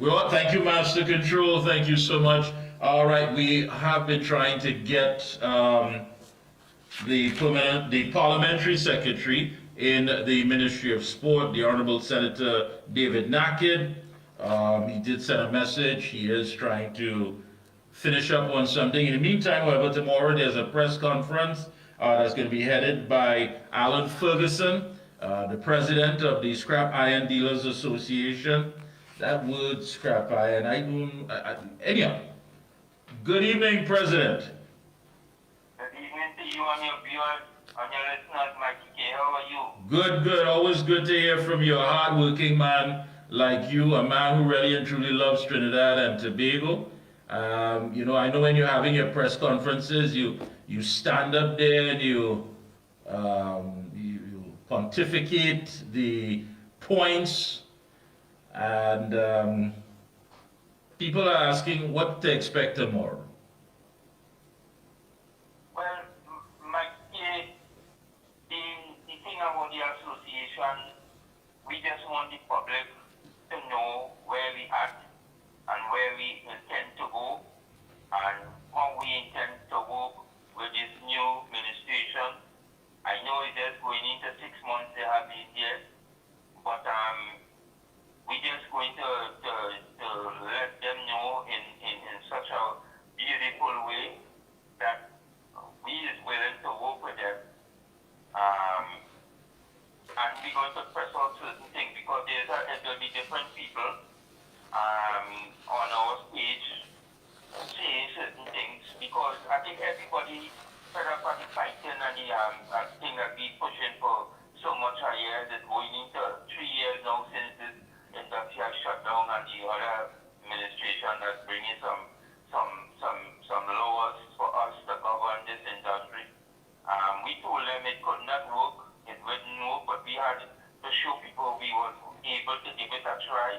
Well, thank you, Master Control. Thank you so much. All right, we have been trying to get the parliamentary secretary in the Ministry of Sport, the Honorable Senator David Naked. He did send a message. He is trying to finish up on something. In the meantime, however, tomorrow there's a press conference that's going to be headed by Alan Ferguson, the president of the Scrap Iron Dealers Association. That word, scrap iron, anyhow. Good evening, President. Good evening to you and your viewers and your listeners, Mickie. How are you? Good. Always good to hear from you, a hard-working man like you, a man who really and truly loves Trinidad and Tobago. I know when you're having your press conferences, you stand up there and you pontificate the points, and people are asking what to expect tomorrow. Well, Mickie, the thing about the association, we just want the public to know where we at and where we intend to go and how we intend to work with this new different people on our stage saying certain things, because I think everybody fed up on the fighting and the thing that we pushing for so much a year. It's going into 3 years now since this industry has shut down, and the other administration that's bringing some laws for us to govern this industry. We told them it could not work, it wouldn't work, but we had to show people we were able to give it a try.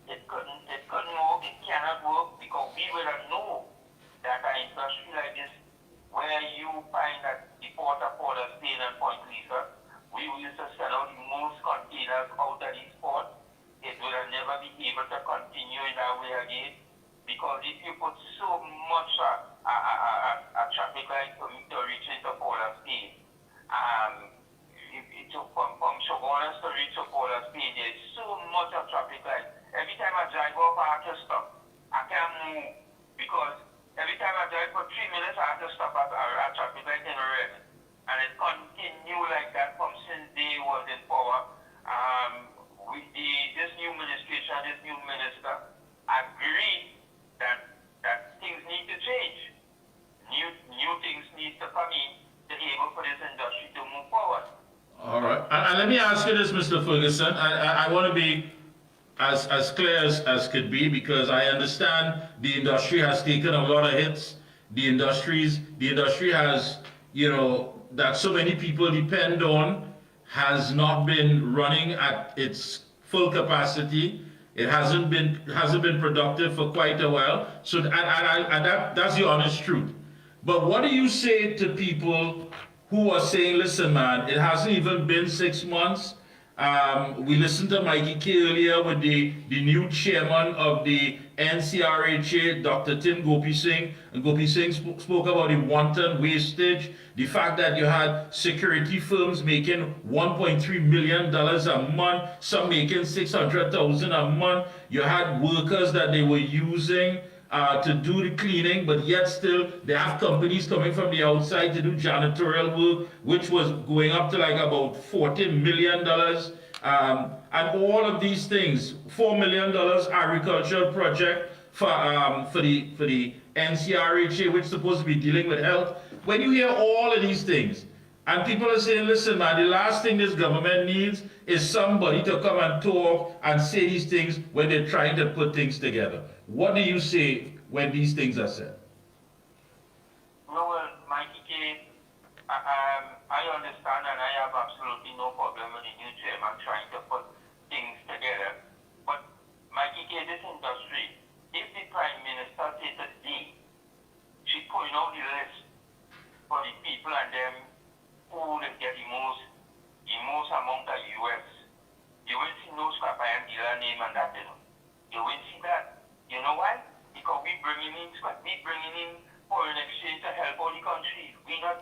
It couldn't work, it cannot work, because we would have known that an industry like this, where you find that the Port of Spain and Point Lisa, we used to sell out the most containers out of these ports. It would have never been able to continue in that way again, because if you put so much a traffic light for me to reach into Port of Spain, from Chaguanas to reach to Port of Spain, there's so much of traffic light. Every time I drive off, I have to stop. I can't move, because every time I drive for 3 minutes, I have to stop at a traffic light in red. And it continued like that from since they was in power. This new administration, this new minister, agreed that things need to change. New things need to come in to be able for this industry to move forward. All right. And let me ask you this, Mr. Ferguson. I want to be as clear as could be, because I understand the industry has taken a lot of hits. The industry has, that so many people depend on, has not been running at its full capacity. It hasn't been productive for quite a while. So that's the honest truth. But what do you say to people who are saying, listen, man, it hasn't even been 6 months. We listened to Mickie earlier with the new chairman of the NCRHA, Dr. Tim Gopi Singh. And Gopi Singh spoke about the wanton wastage, the fact that you had security firms making $1.3 million a month, some making $600,000 a month. You had workers that they were using to do the cleaning, but yet still they have companies coming from the outside to do janitorial work, which was going up to like about $40 million. And all of these things, $4 million agricultural project for the NCRHA, which is supposed to be dealing with health. When you hear all of these things, and people are saying, listen, man, the last thing this government needs is somebody to come and talk and say these things when they're trying to put things together. What do you say when these things are said? No, well, Mickie, I understand, and I have absolutely no problem with the new chairman trying to put things together. But Mickie, this industry, if the Prime Minister said today, she putting out the list for the people and them who will get the most amount of US, you will see no scrap iron dealer name and that, You will see that. You know why? Because we bringing in foreign exchange to help all the countries. We not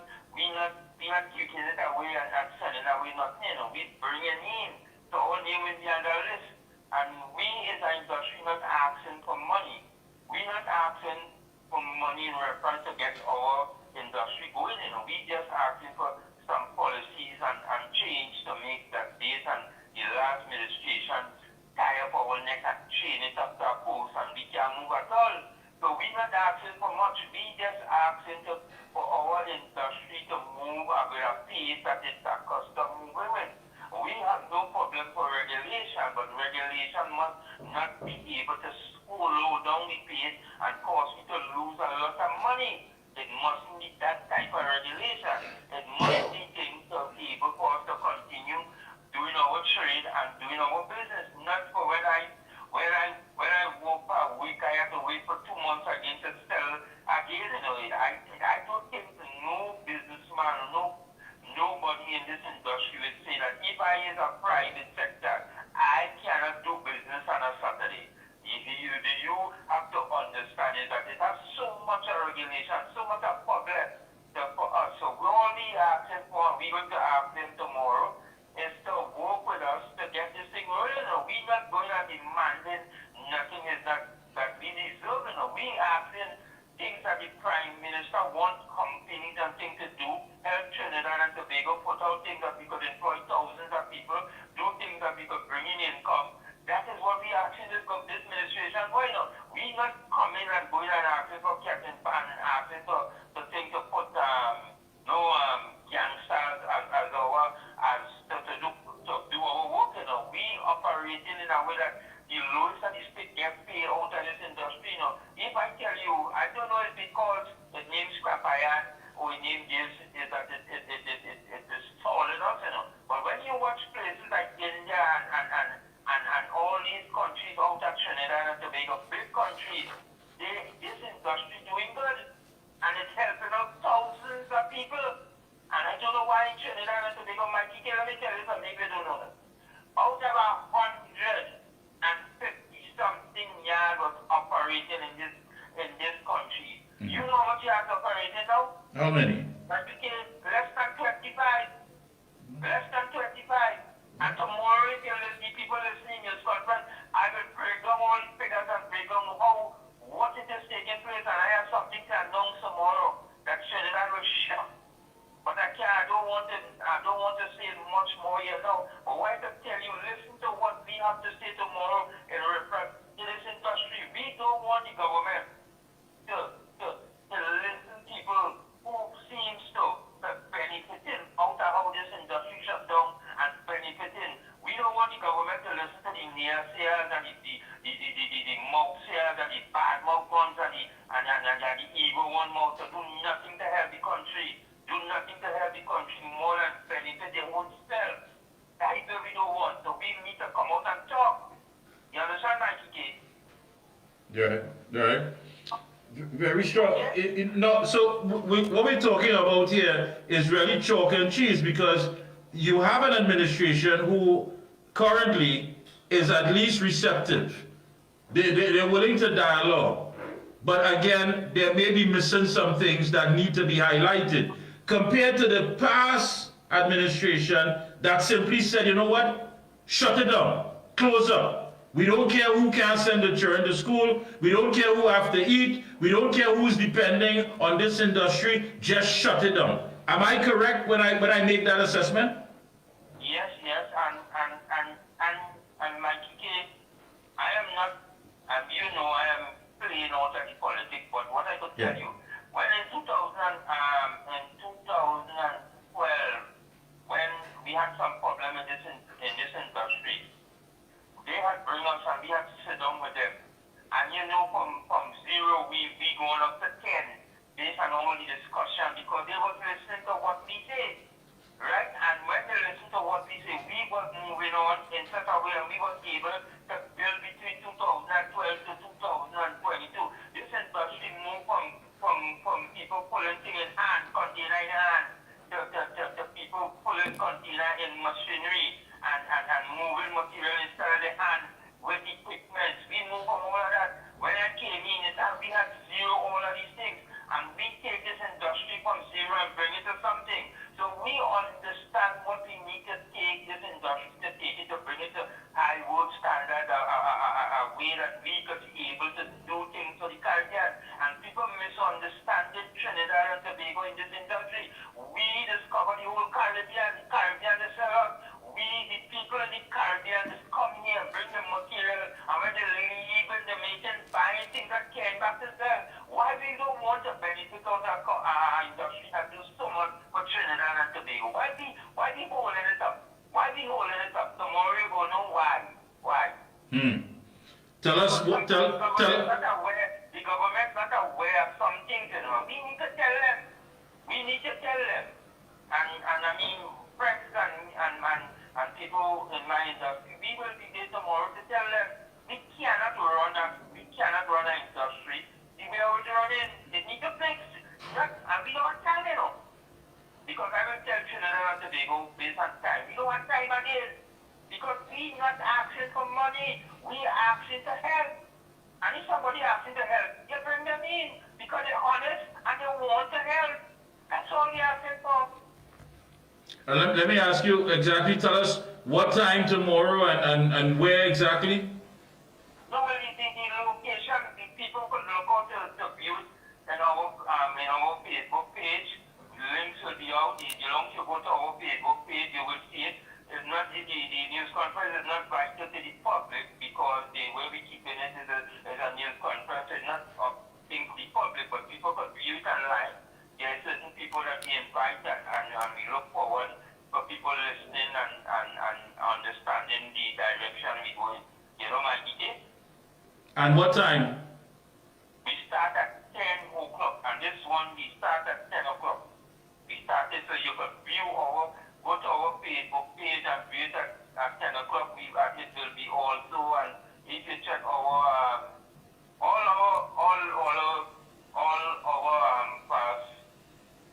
taking it away and sending away nothing. We bringing in. So our name will be on the list. And we as an industry not asking for money. We not asking for money in reference to get our industry going. We just asking for some policies and change to make that date and the last administration tie up our neck and chain it up to a post, and we can't move at all. So we're not asking for much. We just asking for our industry to move at a pace that it's accustomed moving with. We have no problem for regulation, but regulation must not be able to slow down the pace and cause you to lose a lot of money. It mustn't be that type of regulation. It must be things to be able for us to continue doing our trade and doing our business. Not for when I work for a week, I have to wait for 2 months again to sell again. I don't think no businessman, nobody in this industry would say that if I is a private sector, I cannot do business on a Saturday. You have to understand it, that it has so much regulation, so much of problem for us. So all we asking for, we're going to ask them tomorrow, is to work with us to get this thing rolling. We're not going to demanding nothing is that we deserve. We asking things that the Prime Minister wants companies and things to do, help Trinidad and Tobago put out things that we could employ thousands of people, do things that we could bring in income. the lowest that is get paid out of this industry. You know, if I tell you, I don't know if because the name scrap iron or the name gives is that it is falling off, you know. But when you watch places like India and all these countries out of Trinidad and Tobago, big countries, this industry doing good, and it's helping out thousands of people. And I don't know why in Trinidad and Tobago, Mikey, let me tell you something if you don't know that. Out of 150 something yards was operating in this country. Mm-hmm. You know how much yards operating now? How many? Mikey, less than 25. Less than 25. And tomorrow, if you're listening, people listening in this conference, I will break down all the figures and break down what it is taking place. And I have something to announce tomorrow that Trinidad will shut. But I don't want to say much more here now. But what I can tell you, listen to what we have to say tomorrow in reference to this industry. We don't want the government to listen to people who seems to benefiting out of how this industry shut down and benefiting. We don't want the government to listen to the naysayers and the mouth sayers and the bad mouth ones and the evil one mouth to do nothing to help the country. Do nothing to help the country more than benefit their own self. That is what we don't want. So we need to come out and talk. You understand, Mikey? Yeah. Very strong. No, so what we're talking about here is really chalk and cheese, because you have an administration who currently is at least receptive. They're willing to dialogue. But again, they may be missing some things that need to be highlighted, compared to the past administration that simply said, you know what, shut it down, close up. We don't care who can't send the children to school, we don't care who have to eat, we don't care who's depending on this industry, just shut it down. Am I correct when I make that assessment? Yes, and Mikey, I am not, you know, I am playing out of the politics, but what I could tell you, when in 2012, when we had some problem in this industry, they had bring us and we had to sit down with them. And you know, from zero, we going up to 10 based on all the discussion, because they was listening to what we say, right? And when they listen to what we say, we was moving on in such a way, and we was able to build between 2012 to 2022. This industry moved from people pulling things in hand, container in hand, to people pulling container in machinery and moving material instead of the hand with equipment. We moved from all of that. When I came in, we had zero all of these things. And we take this industry from zero and bring it to something. So we understand what we need to take this industry to take it, to bring it to high world standard, a way that we could be able to do things for the Caribbean. And people misunderstand Trinidad and Tobago in this industry. We discover the whole Caribbean is set up. We, the people in the Caribbean, just come here and bring the material, and when they leave in the making, buying things that came back to them. Why we don't want to benefit out of our industry that do so much for Trinidad and Tobago? Why we holding it up? Why we holding it up? Tomorrow we will know why. Why? Tell us what. The government's not aware of some things, you know. We need to tell them. And I mean, friends and people in my industry, we will be there tomorrow to tell them we cannot run an industry the way we're running. They need to fix it. And we don't have time, you know. Because I will tell Trinidad and Tobago based on time. We don't have time again. Because we're not asking for money. We are asking to help. And if somebody asking to help, you bring them in. Because they're honest and they want to help. That's all we're asking for. Let me ask you exactly, tell us what time tomorrow and where exactly? No, well, the location, the people could look out to view in our Facebook page. The links will be out. The links you go to our Facebook page, you will see it. It's not the news conference is not invited to the public, because the way we keep it is a news conference. It's not thing to the public, but people could view it online. There are certain people that we invite, and we look forward for people listening and understanding the direction we go in. You know, Mikey, And what time? We start at 10 o'clock, and this one we start at 10 o'clock. We started so you can view go to our Facebook page and view it at 10 o'clock. It will be also, and if you check our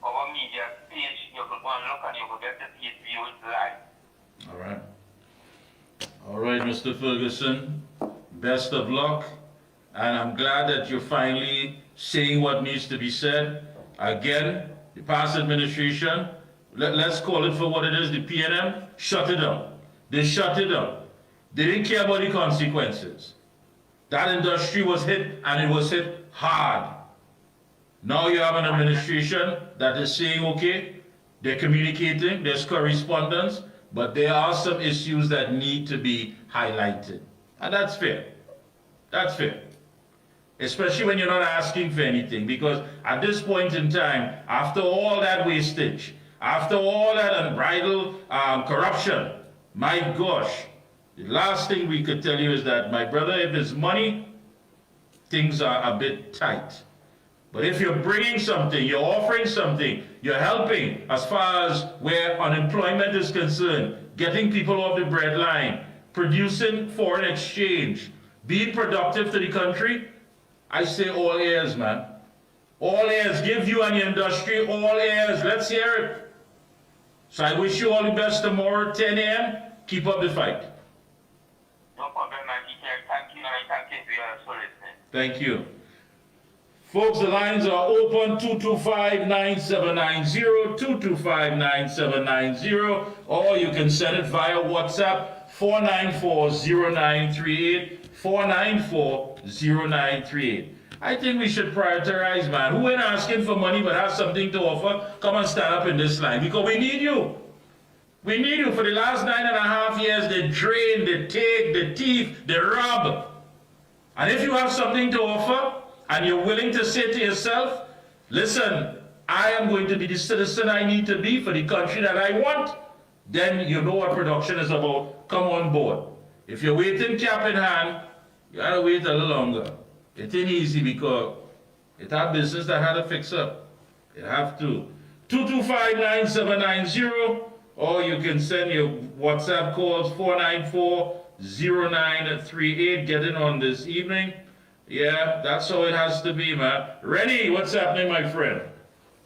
our media page, you could go and look and you could get to see it viewed live. All right. All right, Mr. Ferguson. Best of luck. And I'm glad that you're finally saying what needs to be said. Again, the past administration, let's call it for what it is, the PNM, shut it down. They shut it down. They didn't care about the consequences. That industry was hit, and it was hit hard. Now you have an administration that is saying, okay, they're communicating, there's correspondence, but there are some issues that need to be highlighted. And that's fair. That's fair. Especially when you're not asking for anything, because at this point in time, after all that wastage, after all that unbridled corruption, my gosh, the last thing we could tell you is that, my brother, if it's money, things are a bit tight. But if you're bringing something, you're offering something, you're helping as far as where unemployment is concerned, getting people off the breadline, producing foreign exchange, being productive to the country, I say all ears, man. All ears. Give you and your industry all ears. Let's hear it. So I wish you all the best tomorrow at 10 a.m. Keep up the fight. No problem, Mickie. Thank you. Thank you for your listening. Thank you. Folks, the lines are open, 225-9790, 225-9790, or you can send it via WhatsApp, 494-0938, 494-0938. I think we should prioritize, man. Who ain't asking for money but has something to offer? Come and stand up in this line, because we need you. We need you. For the last 9.5 years, they drain, they take, they thief, they rob. And if you have something to offer, and you're willing to say to yourself, listen, I am going to be the citizen I need to be for the country that I want, then you know what production is about. Come on board. If you're waiting cap in hand, you gotta wait a little longer. It ain't easy because it have business that had to fix up. You have to. 225-9790, or you can send your WhatsApp calls, 494-0938. Get in on this evening. Yeah, that's how it has to be, man. Rennie, what's happening, my friend?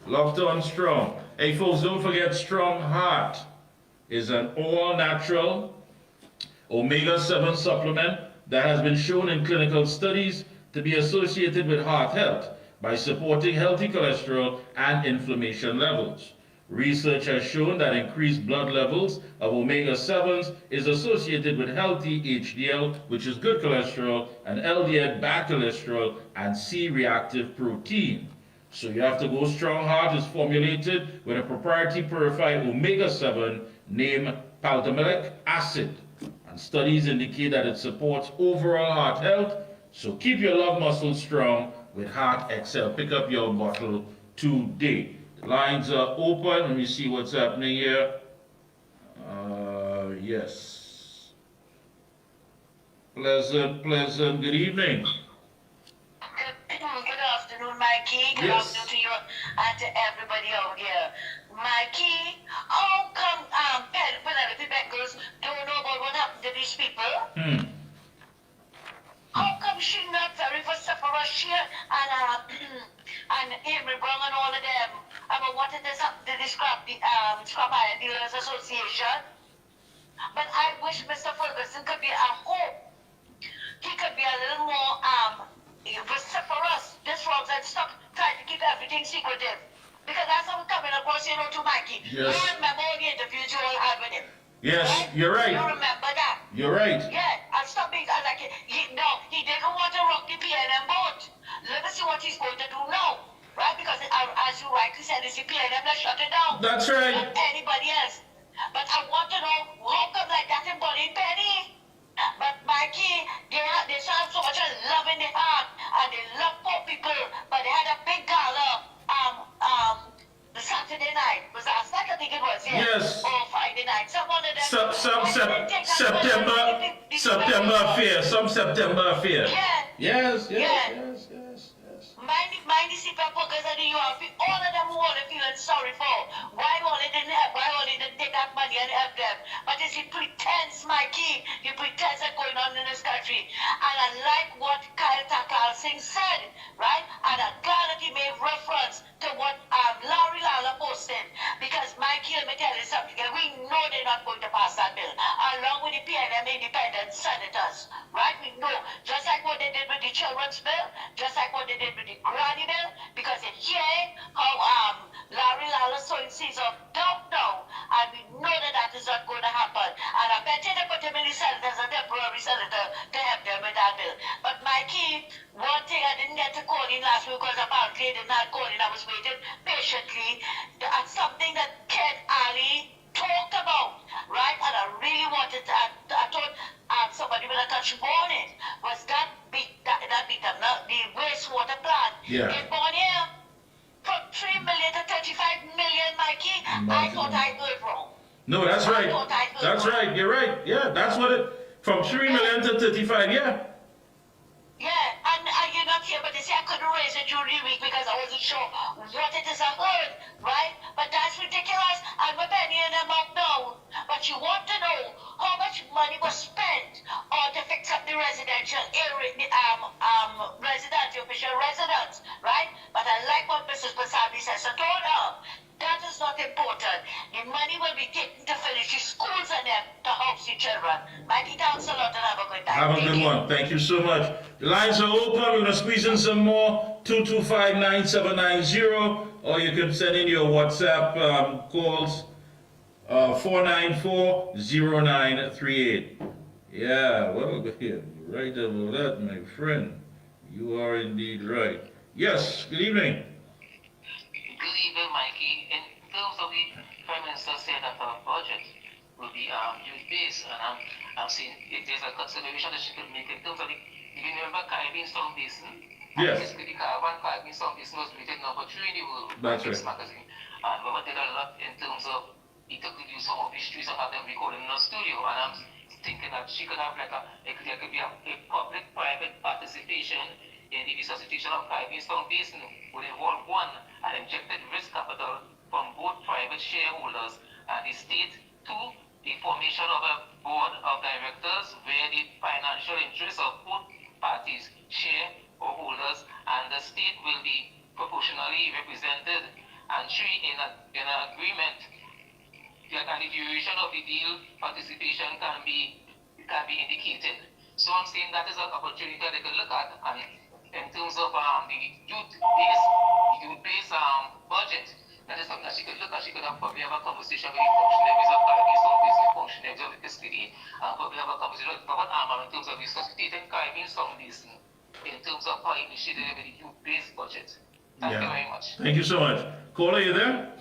Love to Strong. Hey, folks, don't forget Strong Heart is an all-natural omega-7 supplement that has been shown in clinical studies to be associated with heart health by supporting healthy cholesterol and inflammation levels. Research has shown that increased blood levels of omega-7s is associated with healthy HDL, which is good cholesterol, and LDL, bad cholesterol, and C-reactive protein. So you have to go. Strong Heart is formulated with a proprietary purified omega-7 named palmitoleic acid. And studies indicate that it supports overall heart health. So keep your love muscles strong with Heart XL. Pick up your bottle today. Lines are open. Let me see what's happening here. Yes. Pleasant. Good evening. Good afternoon, Mikey. Good afternoon to you and to everybody out here. Mikey, how come Penelope Beckles don't know about what happened to these people? How come she not very vociferous here and Amy Brown and all of them about what it is to the Scrap Iron Dealers Association? But I wish Mr. Ferguson could be a hope. He could be a little more vociferous. This Robs and stop trying to keep everything secretive. Because that's how we're coming across, to Mikey. Yes. You remember all the interviews you all had with him? Yes, right? You're right. You remember that? You're right. Yeah, and stop being like he didn't want to rock the PNM boat. Let us see what he's going to do now. Right? Because as you rightly said, it's the PNM that shut it down. That's right. Not anybody else. But I want to know how come like that in Bonnie Penny. But Mikey, they have so much love in their heart and they love poor people. But they had a big gala the Saturday night. Was that Saturday? I think it was, yeah. Yes. Or Friday night. Some one of them. September affair. Some September affair. Yeah. Yes, yes, Yeah. yes, yes, yes. Mind the CPAP workers and the URP, all of them who only feeling sorry for. Why only didn't help, why only didn't take that money and help them? But it's the pretense, Mikey, the pretense that going on in this country. And I like what Kyle Takal Singh said, right? And I'm glad that he made reference to what Larry Lala posted. Because Mikey, let me tell you something, we know they're not going to pass that bill. Along with the PNM independent senators, right? We know, just like what they did with the children's bill, just like what they did with the granny bill, because in here, how Larry Lala sowing seeds of doubt now, and we know that that is not going to happen. And I bet you they put him in the Senate as a temporary senator to help them with that bill. But Mikey, one thing I didn't get to call in last week because apparently I did not call in, I was waiting patiently. That's something that Ken Ali talked about, right? And I really wanted to, I thought somebody would have touched on it, was that the wastewater plant in Borneo from 3 million to 35 million, Mikey. I thought I heard wrong. No, that's right. That's right. You're right. Yeah, that's what it, from 3 million to 35, yeah. Yeah, and you're not here, but they say I couldn't raise it during the week because I wasn't sure what it is I heard, right? But that's ridiculous, and we're penny in them out now. But you want to know how much money was spent on to fix up the residential area, residential official residence, right? But I like what Mrs. Basabi says. I told her that is not important. The money will be taken to finish the schools and them to house the children. Mikey, thanks a lot and have a good time. Have a good one. Thank you so much. The lines are open. We're going to squeeze in some more. 225-9790. Or you can send in your WhatsApp calls. 494-0938. Yeah, well, you're right about that, my friend. You are indeed right. Yes, good evening. Good evening, Mikey. In terms of the Prime Minister said that our budget will be youth-based, and I'm saying if there's a consideration that she could make in terms of the, if you remember Caribbean Storm Basin, yes. Basically, Caribbean Storm Basin was rated number 3 in the world by That's this right. magazine. And we did a lot in terms of, he took the use of the streets and have them recorded in a studio, and I'm thinking that she could have like there could be a public-private participation in the resuscitation of Caribbean Storm Basin would involve one, an injected risk capital from both private shareholders and the state, two, the formation of a board of directors where the financial interests of both parties, shareholders, and the state will be proportionally represented, and three, in an agreement, and the duration of the deal participation can be indicated. So I'm saying that is an opportunity that they could look at, and in terms of the youth-based budget, that is something that she could look at. She could probably have a conversation with the functionaries of Caribbean Storm Basin, functionaries of the city, and probably have a conversation with Robert Armour in terms of resuscitating Caribbean Storm Basin, in terms of her initiative with the youth-based budget. Thank you very much. Thank you so much. Caller, you there?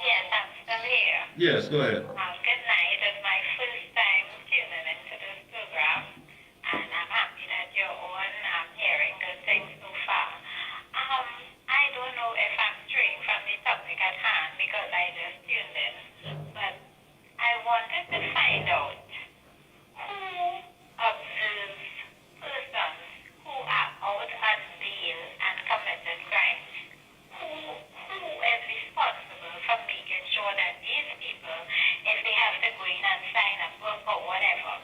Yes, I'm still here. Yes, go ahead. Good night. It's my first time tuning into this program, and I'm happy that you're on. I'm hearing good things so far. I don't know if I'm straying from the topic at hand because I just tuned in, but I wanted to find out who observes persons who are out on bail and committed crimes. Who is responsible for making sure that these people, if they have to go in and sign a book or whatever,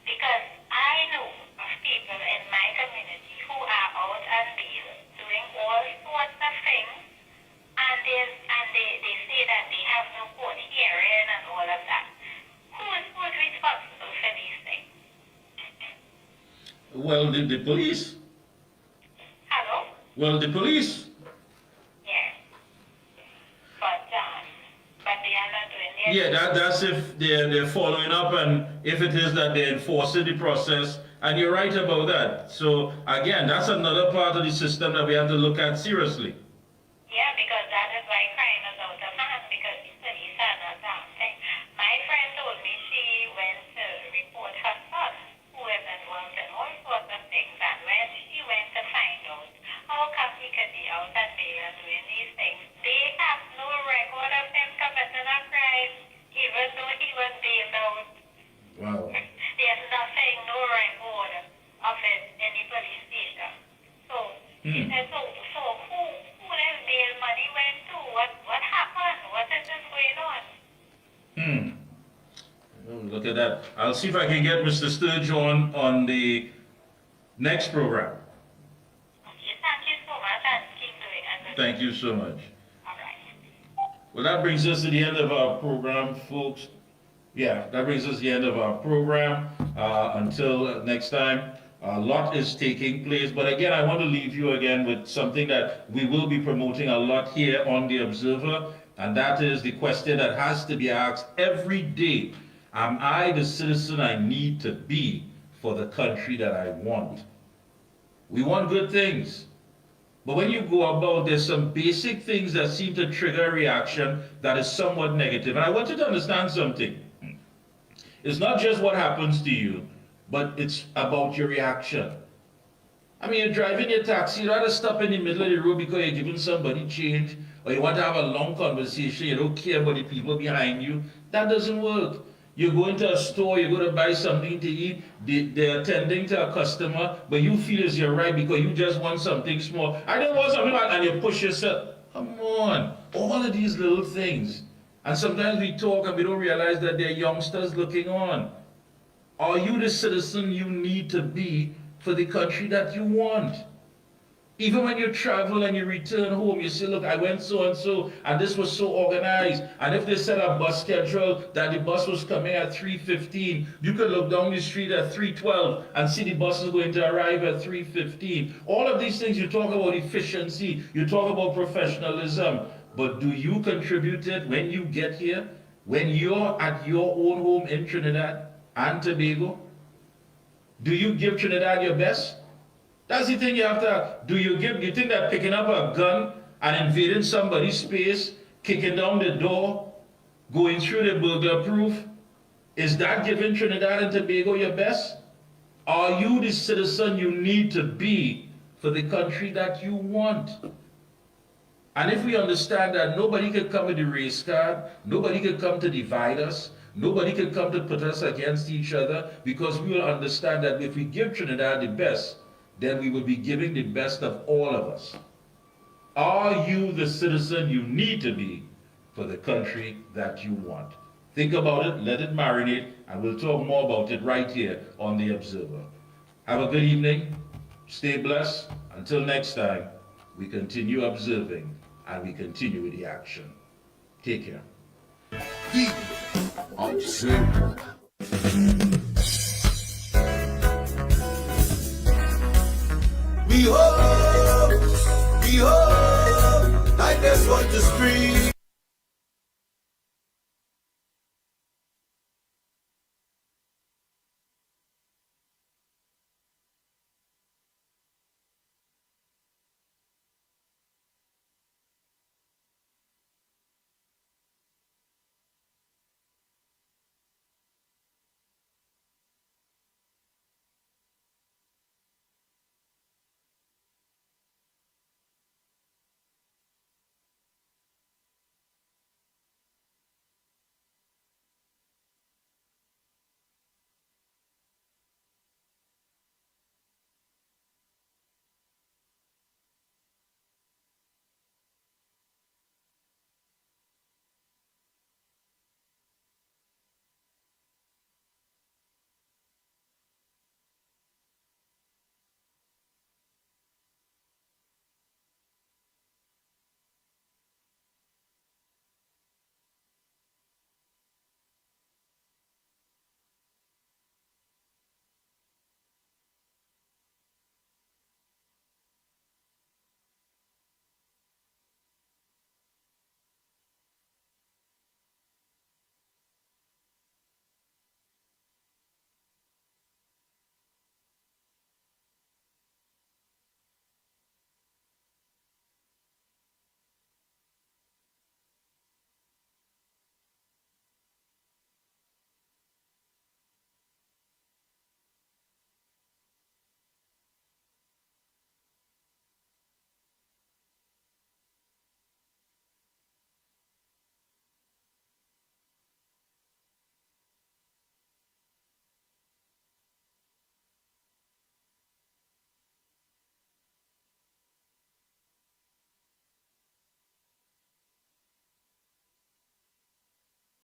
because I know of people in my community who are out on bail doing all sorts of things, and they say that they have no court hearing and all of that. Who's responsible for these things? Well, the police. Hello? Well, the police. But they are not doing their Yeah, that's if they're following up, and if it is that they're enforcing the process, and you're right about that. So again, that's another part of the system that we have to look at seriously. Yeah, because that is why crime is out of hand, because the police are not acting. My friend told me she went to report her son, who is involved in all sorts of things, and when she went to find out how come he could be out on bail and doing these things, they have no record of him committing a crime, even though he was bailed out. Wow. There's nothing, no record of it in the police station. He said, so who them bail money went to? What happened? What is going on? Oh, look at that. I'll see if I can get Mr. Sturge on the next program. Okay, thank you so much and keep doing it. Thank you so much. All right. Well, that brings us to the end of our program, folks. Yeah, that brings us to the end of our program. Until next time, a lot is taking place. But again, I want to leave you again with something that we will be promoting a lot here on The Observer, and that is the question that has to be asked every day. Am I the citizen I need to be for the country that I want? We want good things. But when you go about, there's some basic things that seem to trigger a reaction that is somewhat negative. And I want you to understand something. It's not just what happens to you, but it's about your reaction. I mean, you're driving your taxi, you rather stop in the middle of the road because you're giving somebody change, or you want to have a long conversation, you don't care about the people behind you. That doesn't work. You go into a store, you go to buy something to eat, they're attending to a customer, but you feel as you're right because you just want something small. I don't want something like, and you push yourself. Come on, all of these little things. And sometimes we talk and we don't realize that there are youngsters looking on. Are you the citizen you need to be for the country that you want? Even when you travel and you return home, you say, look, I went so-and-so, and this was so organized. And if they set a bus schedule that the bus was coming at 3:15, you could look down the street at 3:12 and see the bus is going to arrive at 3:15. All of these things, you talk about efficiency, you talk about professionalism, but do you contribute it when you get here? When you're at your own home in Trinidad and Tobago? Do you give Trinidad your best? That's the thing you have to, you think that picking up a gun and invading somebody's space, kicking down the door, going through the burglar proof, is that giving Trinidad and Tobago your best? Are you the citizen you need to be for the country that you want? And if we understand that nobody can come with the race card, nobody can come to divide us, nobody can come to put us against each other, because we will understand that if we give Trinidad the best, then we will be giving the best of all of us. Are you the citizen you need to be for the country that you want? Think about it, let it marinate, and we'll talk more about it right here on The Observer. Have a good evening, stay blessed. Until next time, we continue observing and we continue with the action. Take care. The Observer. We hope, like there's one to spring.